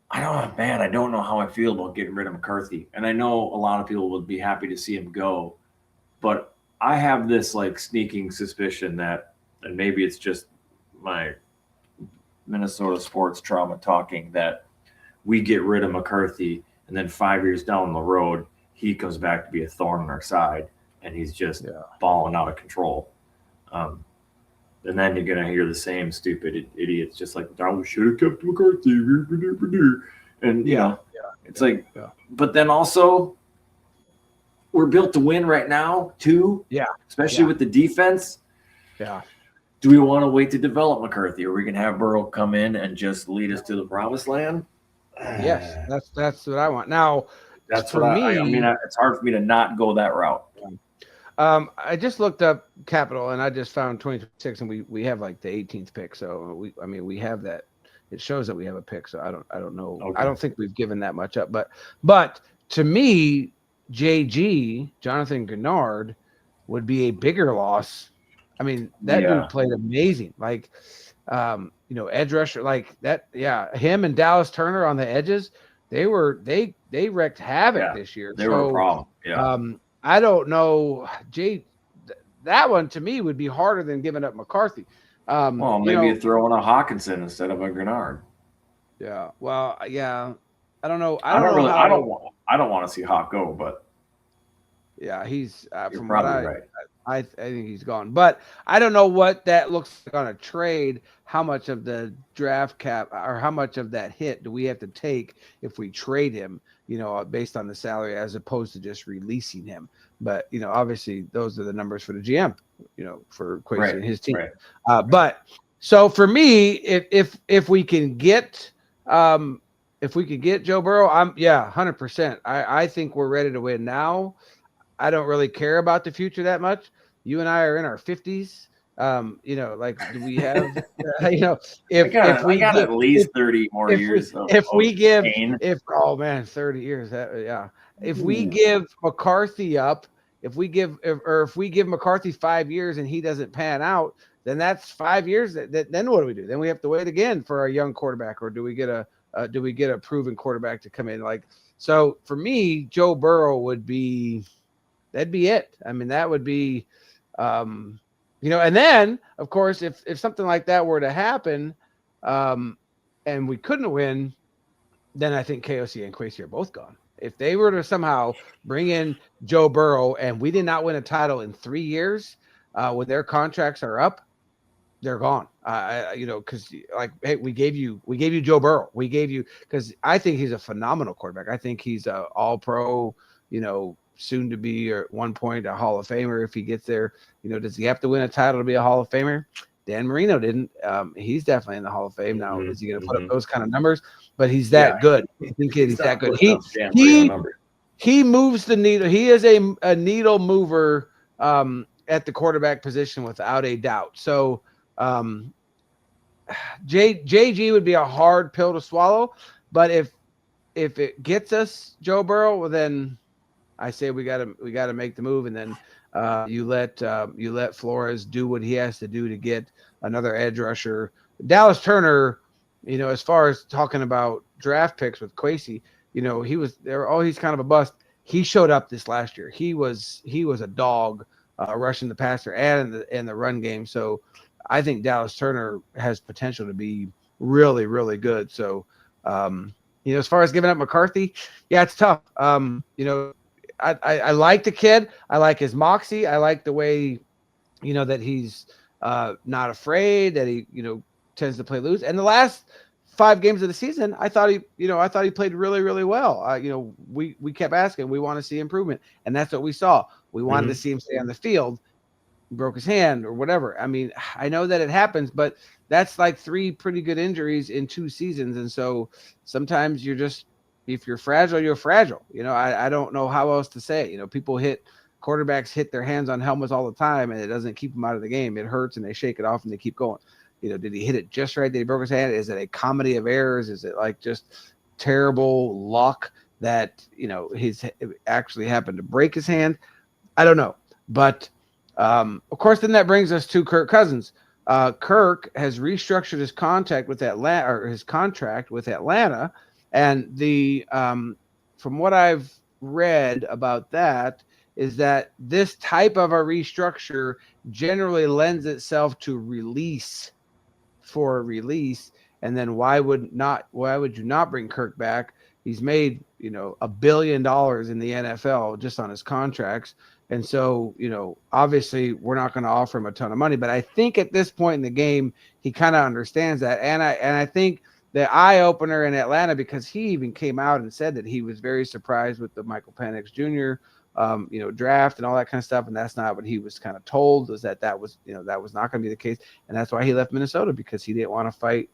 I don't know how I feel about getting rid of McCarthy. And I know a lot of people would be happy to see him go, but I have this like sneaking suspicion that, and maybe it's just my Minnesota sports trauma talking, that we get rid of McCarthy and then 5 years down the road, he comes back to be a thorn in our side and he's just balling out of control. And then you're going to hear the same stupid idiots just like, we should have kept McCarthy. And, it's like, but then also we're built to win right now too. Yeah. Especially with the defense. Yeah. Do we want to wait to develop McCarthy, or we can have Burrow come in and just lead us to the promised land? Yes, that's what I want. Now, that's for me. I mean, it's hard for me to not go that route. I just looked up capital and I just found 2026, and we have like the 18th pick. So we have that. It shows that we have a pick. So I don't know. Okay. I don't think we've given that much up. But to me, Jonathan Grenard would be a bigger loss. I mean, that dude played amazing. Like, edge rusher like that. Yeah, him and Dallas Turner on the edges, they wreaked havoc this year. They were a problem. Yeah. I don't know, that one to me would be harder than giving up McCarthy. Well, maybe you throw in a Hawkinson instead of a Grenard. Yeah. Well, yeah. I don't know. I don't want to see Hawk go, but yeah, he's from what I think he's gone. But I don't know what that looks like on a trade. How much of the draft cap or how much of that hit do we have to take if we trade him, based on the salary as opposed to just releasing him? But, obviously those are the numbers for the GM, for Quasi and his team. Right. But so for me, if we can get Joe Burrow, 100%. I think we're ready to win now. I don't really care about the future that much. You and I are in our 50s. Do we have, if we got at least 30 more years. 30 years. If we give McCarthy up, if we give McCarthy 5 years and he doesn't pan out, then that's 5 years. Then what do we do? Then we have to wait again for our young quarterback, or do we get a proven quarterback to come in? So for me, Joe Burrow that'd be it. I mean, that would be, and then of course, if something like that were to happen, and we couldn't win, then I think KOC and Quasi are both gone. If they were to somehow bring in Joe Burrow and we did not win a title in 3 years, when their contracts are up, they're gone. Because hey, we gave you Joe Burrow. We gave you, because I think he's a phenomenal quarterback. I think he's a all-pro, soon to be at one point a Hall of Famer if he gets there. Does he have to win a title to be a Hall of Famer? Dan Marino didn't. He's definitely in the Hall of Fame now. Is he going to put up those kind of numbers? But he's that good. I think he's that good. He moves the needle. He is a needle mover at the quarterback position without a doubt. So JG would be a hard pill to swallow. But if it gets us Joe Burrow, well, then I say we got to make the move, and then you let Flores do what he has to do to get another edge rusher. Dallas Turner, as far as talking about draft picks with Quasi, he's kind of a bust. He showed up this last year. He was a dog rushing the passer and in the run game. So I think Dallas Turner has potential to be really, really good. So as far as giving up McCarthy, yeah, it's tough. I like the kid. I like his moxie. I like the way, that he's not afraid, that he, tends to play loose. And the last 5 games of the season, I thought he played really, really well. We kept asking, we want to see improvement, and that's what we saw. We wanted to see him stay on the field. He broke his hand or whatever. I mean, I know that it happens, but that's like 3 pretty good injuries in 2 seasons. And so sometimes if you're fragile, you're fragile. I don't know how else to say it. Quarterbacks hit their hands on helmets all the time, and it doesn't keep them out of the game. It hurts, and they shake it off, and they keep going. Did he hit it just right? Did he broke his hand? Is it a comedy of errors? Is it like just terrible luck that, he's actually happened to break his hand? I don't know. But, of course, then that brings us to Kirk Cousins. Kirk has restructured his contract with Atlanta. And from what I've read about that is that this type of a restructure generally lends itself to release. And then why would you not bring Kirk back? He's made, $1 billion in the NFL just on his contracts. And so, obviously we're not going to offer him a ton of money, but I think at this point in the game, he kind of understands that. And I think the eye opener in Atlanta, because he even came out and said that he was very surprised with the Michael Penix Jr. Draft and all that kind of stuff. And that's not what he was kind of told, is that was not going to be the case. And that's why he left Minnesota, because he didn't want to fight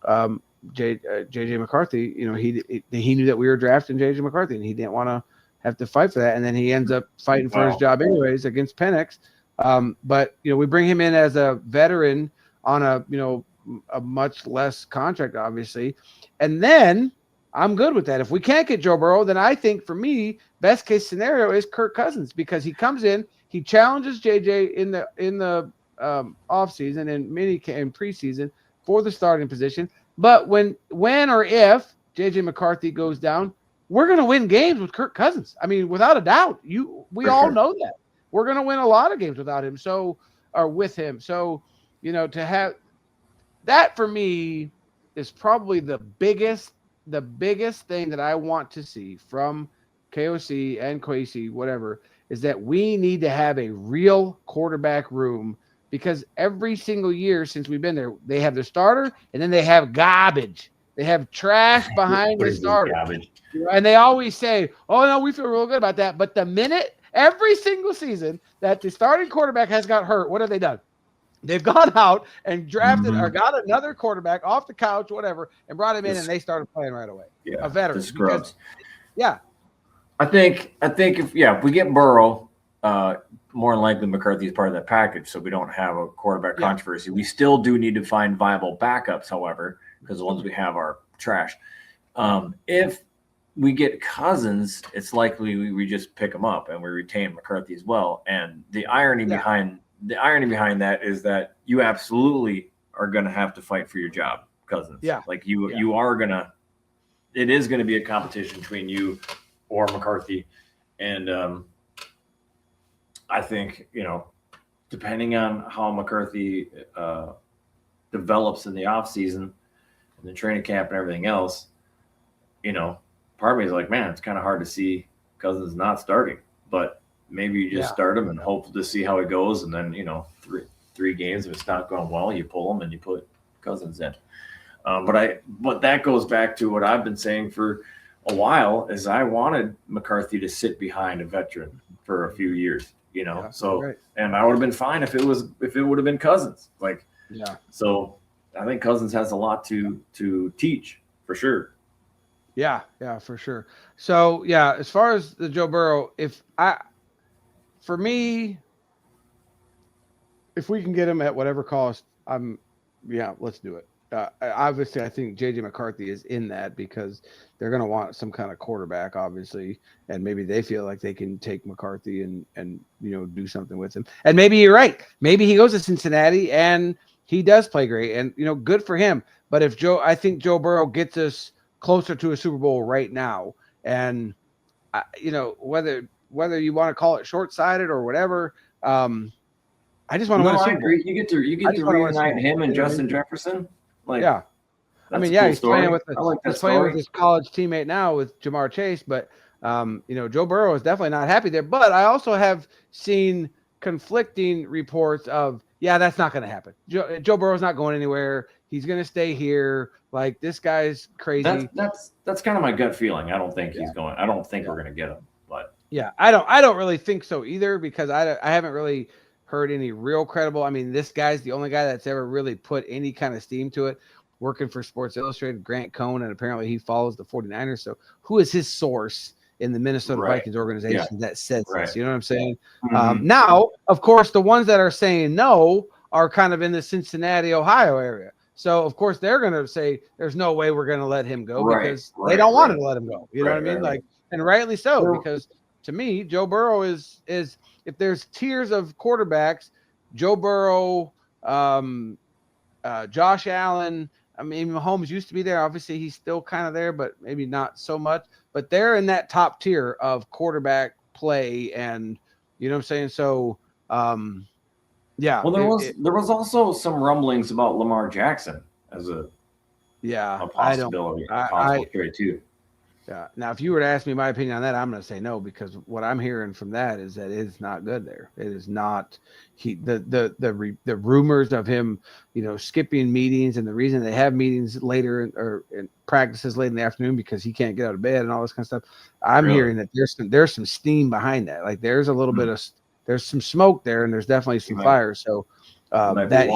JJ McCarthy. He knew that we were drafting JJ McCarthy, and he didn't want to have to fight for that. And then he ends up fighting for his job anyways against Penix. But we bring him in as a veteran on a much less contract, obviously. And then I'm good with that. If we can't get Joe Burrow, then I think for me, best case scenario is Kirk Cousins, because he comes in, he challenges JJ in the offseason and in preseason for the starting position. But when or if JJ McCarthy goes down, we're going to win games with Kirk Cousins. I mean, without a doubt. We all know that. We're going to win a lot of games without him. Or with him. So, to have that for me is probably the biggest thing that I want to see from KOC and Kwesi, whatever, is that we need to have a real quarterback room, because every single year since we've been there, they have the starter and then they have garbage. They have trash behind the starter. And they always say, oh, no, we feel real good about that. But the minute every single season that the starting quarterback has got hurt, what have they done? They've gone out and drafted or got another quarterback off the couch, whatever, and brought him in, and they started playing right away. Yeah, a veteran. Scrubs. Yeah. I think if we get Burrow, more than likely McCarthy is part of that package, so we don't have a quarterback controversy. We still do need to find viable backups, however, because the ones we have are trash. If we get Cousins, it's likely we just pick him up and we retain McCarthy as well. And the irony behind that is that you absolutely are going to have to fight for your job, Cousins. Yeah. Like you are going to – it is going to be a competition between you or McCarthy. And I think, depending on how McCarthy develops in the offseason and the training camp and everything else, part of me is like, man, it's kind of hard to see Cousins not starting. But – maybe you just start him and hope to see how it goes. And then, three games, if it's not going well, you pull him and you put Cousins in. But that goes back to what I've been saying for a while, is I wanted McCarthy to sit behind a veteran for a few years, and I would have been fine if it would have been Cousins. So I think Cousins has a lot to teach for sure. Yeah, for sure. So as far as the Joe Burrow, for me, if we can get him at whatever cost, let's do it. Obviously, I think JJ McCarthy is in that because they're going to want some kind of quarterback, obviously, and maybe they feel like they can take McCarthy and do something with him. And maybe you're right. Maybe he goes to Cincinnati and he does play great, and good for him. But I think Joe Burrow gets us closer to a Super Bowl right now, and whether you want to call it short-sighted or whatever, I just want to win a Super Bowl. I agree. You get to reunite him and Justin Jefferson. He's playing with his college teammate now with Jamar Chase, but Joe Burrow is definitely not happy there. But I also have seen conflicting reports of, that's not going to happen. Joe Burrow's not going anywhere. He's going to stay here. Like, this guy's crazy. That's kind of my gut feeling. I don't think he's going. I don't think we're going to get him. But I don't really think so either, because I haven't really heard any real credible. I mean, this guy's the only guy that's ever really put any kind of steam to it, working for Sports Illustrated, Grant Cohn, and apparently he follows the 49ers. So who is his source in the Minnesota Vikings organization that says this? You know what I'm saying? Mm-hmm. Now, of course, the ones that are saying no are kind of in the Cincinnati, Ohio area. So, of course, they're going to say there's no way we're going to let him go because they don't want to let him go. You know what I mean? Like, and rightly so, because to me, Joe Burrow is if there's tiers of quarterbacks, Joe Burrow, Josh Allen. I mean, Mahomes used to be there. Obviously, he's still kind of there, but maybe not so much. But they're in that top tier of quarterback play, and you know what I'm saying. So, Well, there was also some rumblings about Lamar Jackson as a possibility, possible trade too. Yeah. Now, if you were to ask me my opinion on that, I'm going to say no, because what I'm hearing from that is that it's not good there. It is not. The rumors of him, skipping meetings, and the reason they have meetings later or practices late in the afternoon because he can't get out of bed and all this kind of stuff. I'm hearing that there's some steam behind that. Like, there's a little bit of there's some smoke there, and there's definitely some fire. So that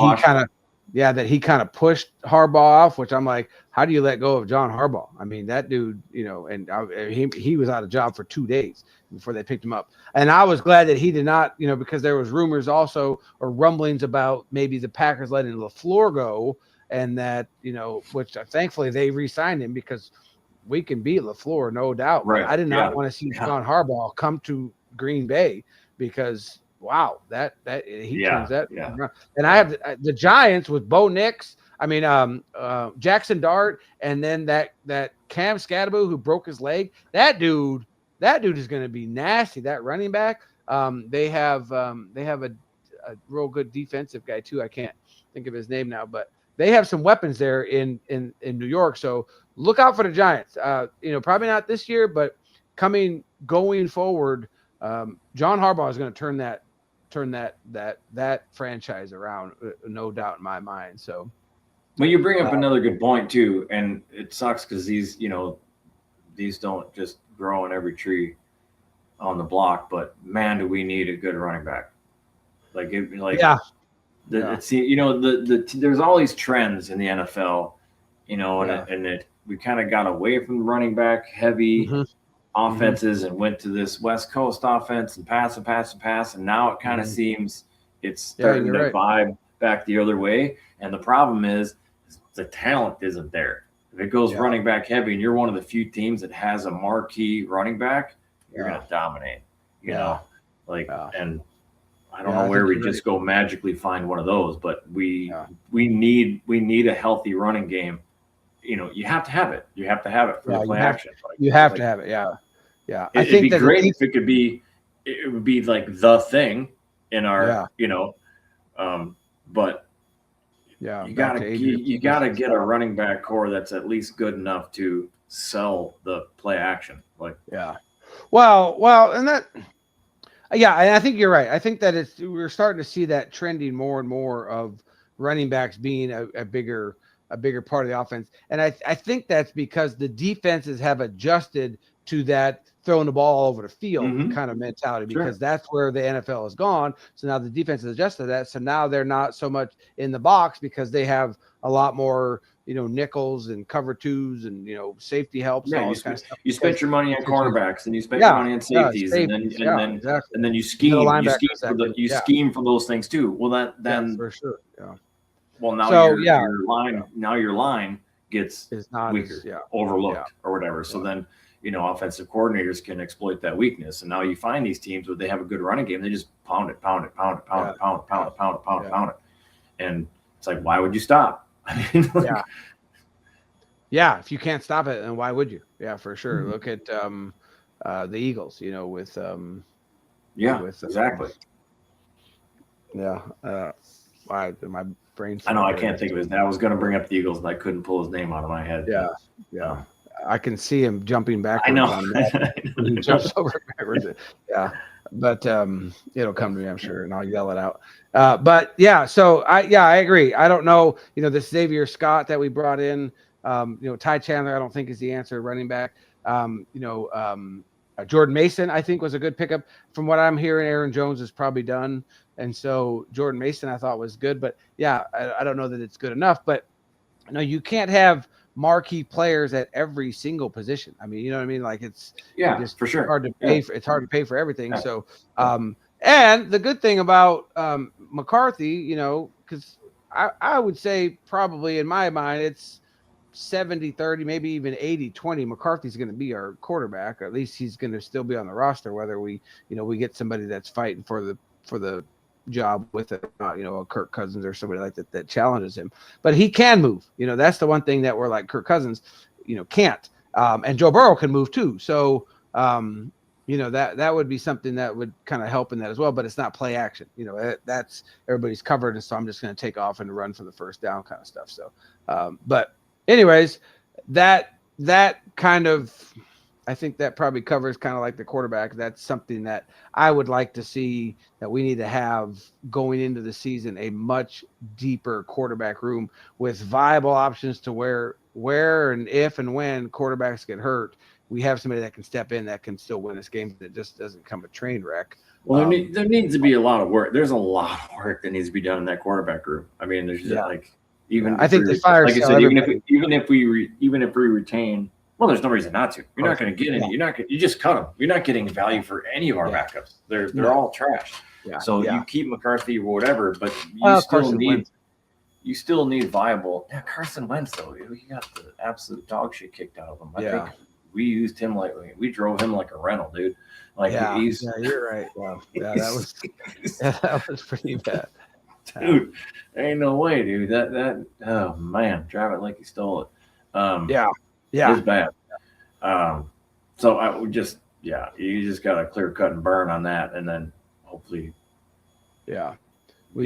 he kind of pushed Harbaugh off, which I'm like, how do you let go of John Harbaugh? I mean, that dude, and he was out of job for 2 days before they picked him up. And I was glad that he did not, because there was rumors also or rumblings about maybe the Packers letting LaFleur go, and that, which thankfully they re-signed him because we can beat LaFleur, no doubt. Right. But I did not want to see John Harbaugh come to Green Bay because – wow, he turns that around. And I have the Giants with Bo Nix. I mean, Jackson Dart, and then that Cam Scadaboo who broke his leg. That dude is going to be nasty. That running back. They have a real good defensive guy too. I can't think of his name now, but they have some weapons there in New York. So look out for the Giants. Probably not this year, but going forward, John Harbaugh is going to turn that franchise around, no doubt in my mind. So, well, you bring up another good point too, and it sucks because these don't just grow on every tree on the block. But man, do we need a good running back? There's all these trends in the NFL, and we kind of got away from the running back heavy offenses and went to this West Coast offense and pass, and now it kind of seems it's starting to vibe back the other way. And the problem is the talent isn't there. If it goes running back heavy and you're one of the few teams that has a marquee running back, you're going to dominate, and I don't know where we just go magically find one of those, but we need a healthy running game. You have to have it. You have to have it for the play action. You have to have it. Yeah. Yeah. It'd be great if it would be like the thing in our, but you gotta get a running back core that's at least good enough to sell the play action. Well, and that, and I think you're right. I think that we're starting to see that trending more and more of running backs being a bigger part of the offense. And I think that's because the defenses have adjusted to that throwing the ball all over the field kind of mentality, because that's where the NFL has gone. So now the defense has adjusted that. So now they're not so much in the box because they have a lot more, nickels and cover twos and, safety helps. Yeah, you spent your money on cornerbacks and you spent your money on safeties, and then you scheme for those things too. Well, then for sure. Yeah. Well, now your line gets weaker, overlooked or whatever. So then, offensive coordinators can exploit that weakness. And now you find these teams where they have a good running game, they just pound it. And it's like, why would you stop? I mean, if you can't stop it, then why would you? Yeah, for sure. Look at the Eagles, with exactly. My brain's. I know I can't think of his name. I was going to bring up the Eagles and I couldn't pull his name out of my head. Yeah. I can see him jumping backwards. I know. He jumps over backwards. Yeah. But it'll come to me, I'm sure, and I'll yell it out. So I agree. I don't know, this Xavier Scott that we brought in, Ty Chandler, I don't think is the answer running back. Jordan Mason, I think, was a good pickup. From what I'm hearing, Aaron Jones is probably done. And so Jordan Mason, I thought, was good. But, I don't know that it's good enough. But, you can't have marquee players at every single position. I mean, you know what I mean? Like it's just for sure hard to pay for. It's hard to pay for everything. Yeah. So, and the good thing about McCarthy, because I would say probably in my mind it's 70-30, maybe even 80-20. McCarthy's going to be our quarterback, or at least he's going to still be on the roster. Whether we get somebody that's fighting for the job with a Kirk Cousins or somebody like that challenges him, but he can move. That's the one thing that we're like Kirk Cousins, can't. And Joe Burrow can move too. So that would be something that would kind of help in that as well. But it's not play action. That's everybody's covered, and so I'm just going to take off and run for the first down kind of stuff. So, but anyways, that kind of. I think that probably covers kind of like the quarterback. That's something that I would like to see, that we need to have going into the season, a much deeper quarterback room with viable options to where and if and when quarterbacks get hurt, we have somebody that can step in that can still win this game, that just doesn't come a train wreck. Well, there needs to be a lot of work. There's a lot of work that needs to be done in that quarterback room. I mean, there's just I think the fire. Like I said, even if we retain. Well, there's no reason not to. You're not going to get any. You just cut them. You're not getting value for any of our backups. They're all trash. Yeah. So you keep McCarthy or whatever, but you still need viable. Yeah, Carson Wentz though, he got the absolute dog shit kicked out of him. I think we used him we drove him like a rental, dude. You're right. Wow. Yeah, that was pretty bad. Dude, ain't no way, dude. That oh man, drive it like you stole it. Yeah. It's bad. So I would just you just got to clear cut and burn on that, and then hopefully we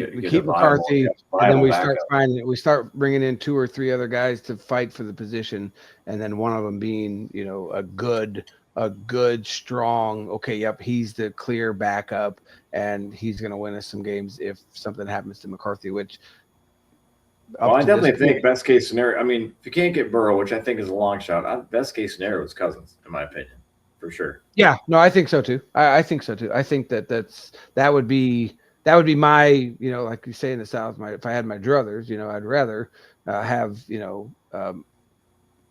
get keep a viable- McCarthy, get a and then we viable backup. start bringing in 2 or 3 other guys to fight for the position, and then one of them being a good strong. Okay, yep, he's the clear backup, and he's going to win us some games if something happens to McCarthy. Which, well, I definitely think best case scenario. I mean, if you can't get Burrow, which I think is a long shot, best case scenario is Cousins, in my opinion, for sure. Yeah, no, I think so too. I think so too. I think that would be my, like you say in the South, if I had my druthers, I'd rather have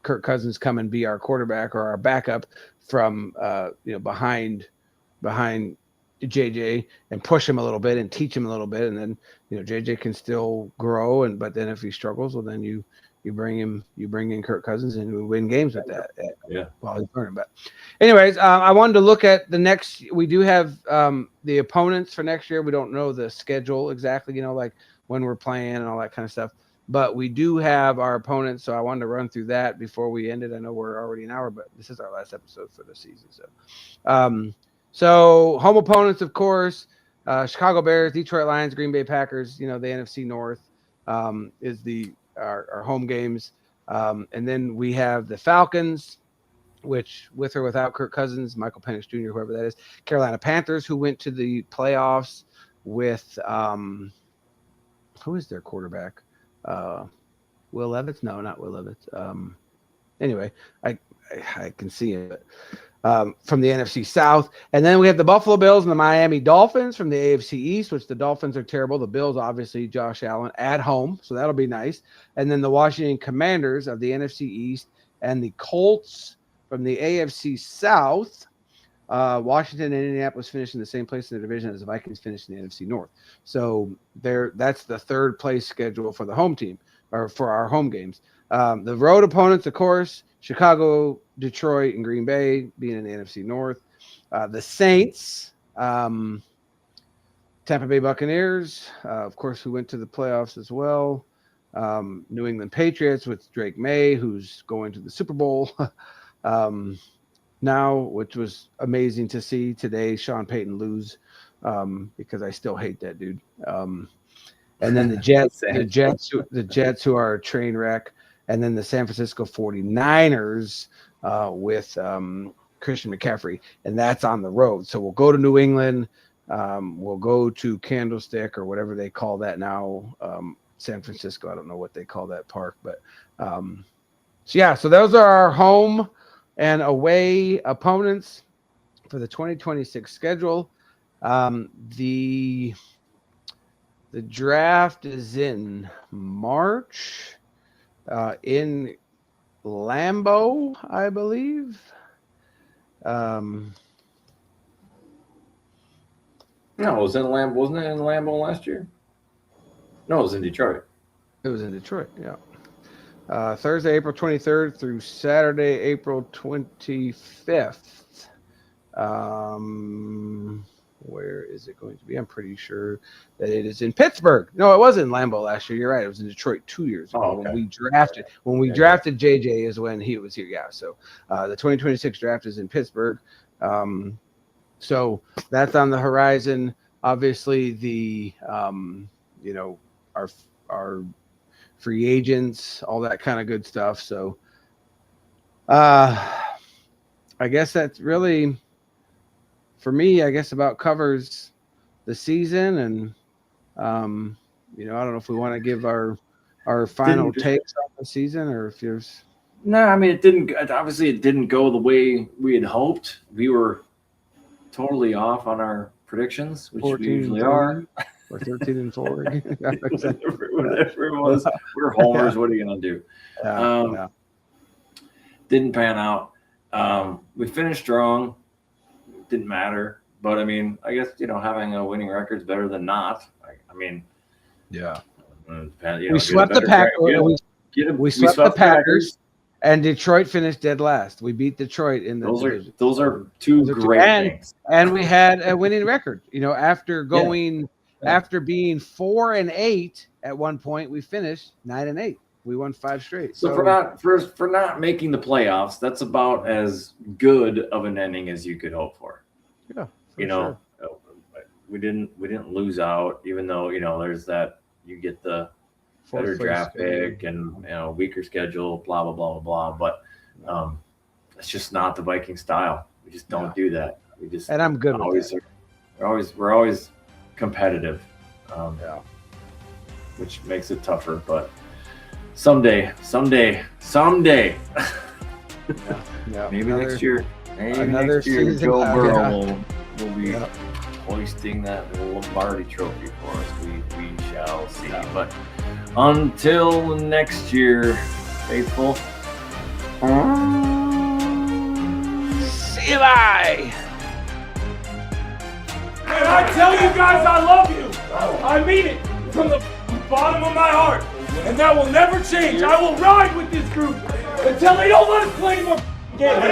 Kirk Cousins come and be our quarterback or our backup from behind JJ and push him a little bit and teach him a little bit, and then JJ can still grow, but then if he struggles, well, then you bring in Kirk Cousins and we win games with that. While he's learning. But anyways, I wanted to look at the next. We do have the opponents for next year. We don't know the schedule exactly, like when we're playing and all that kind of stuff. But we do have our opponents, so I wanted to run through that before we end it. I know we're already an hour, but this is our last episode for the season. So home opponents, of course, Chicago Bears, Detroit Lions, Green Bay Packers. The NFC North is our home games. And then we have the Falcons, which with or without Kirk Cousins, Michael Penix Jr., whoever that is, Carolina Panthers, who went to the playoffs with who is their quarterback? Will Levis? No, not Will Levis. Anyway, I can see it from the NFC South. And then we have the Buffalo Bills and the Miami Dolphins from the AFC East, which the Dolphins are terrible. The Bills, obviously, Josh Allen at home, so that'll be nice. And then the Washington Commanders of the NFC East and the Colts from the AFC South. Washington and Indianapolis finished in the same place in the division as the Vikings finished in the NFC North. So that's the third place schedule for the home team, or for our home games. The road opponents, of course, Chicago, Detroit, and Green Bay being in the NFC North. The Saints, Tampa Bay Buccaneers, of course, who went to the playoffs as well. New England Patriots with Drake May, who's going to the Super Bowl. Now, which was amazing to see today, Sean Payton lose, because I still hate that dude. And then the Jets who are a train wreck, and then the San Francisco 49ers with Christian McCaffrey, and that's on the road. So we'll go to New England, we'll go to Candlestick or whatever they call that now, San Francisco. I don't know what they call that park, but so those are our home and away opponents for the 2026 schedule. The draft is in March in Lambeau, I believe. No, it was in Lambeau. Wasn't it in Lambeau last year? No, it was in Detroit. It was in Detroit, yeah. Thursday, April 23rd through Saturday, April 25th. Where is it going to be? I'm pretty sure that it is in Pittsburgh. No, it wasn't in Lambeau last year. You're right. It was in Detroit 2 years ago. Okay. When we drafted JJ is when he was here. Yeah. So the 2026 draft is in Pittsburgh. So that's on the horizon. Obviously, the our free agents, all that kind of good stuff. So I guess that's really, for me, about covers the season. And I don't know if we want to give our final takes on the season, or if there's no. I mean, it didn't go the way we had hoped. We were totally off on our predictions, which we usually are. Or 13-4. Whatever it was, we're homers. What are you gonna do? Didn't pan out. We finished strong. Didn't matter. But I mean, I guess having a winning record is better than not. We swept the Packers. We swept the Packers, and Detroit finished dead last. We beat Detroit in the division. Those are two great things. And we had a winning record. After going after being 4-8 at one point, we finished 9-8. We won 5 straight. So for not making the playoffs, that's about as good of an ending as you could hope for. Yeah, sure. We didn't lose out, even though there's that you get the better draft pick and weaker schedule, blah blah blah blah blah. But it's just not the Viking style. We just don't do that. We just and I'm good with that. We're always competitive, which makes it tougher. But someday, maybe next year, Joe Burrow will be hoisting that Lombardi trophy for us. We shall see. But until next year, faithful. See you bye. And I tell you guys I love you. I mean it from the bottom of my heart. And that will never change. I will ride with this group until they don't let us play more games.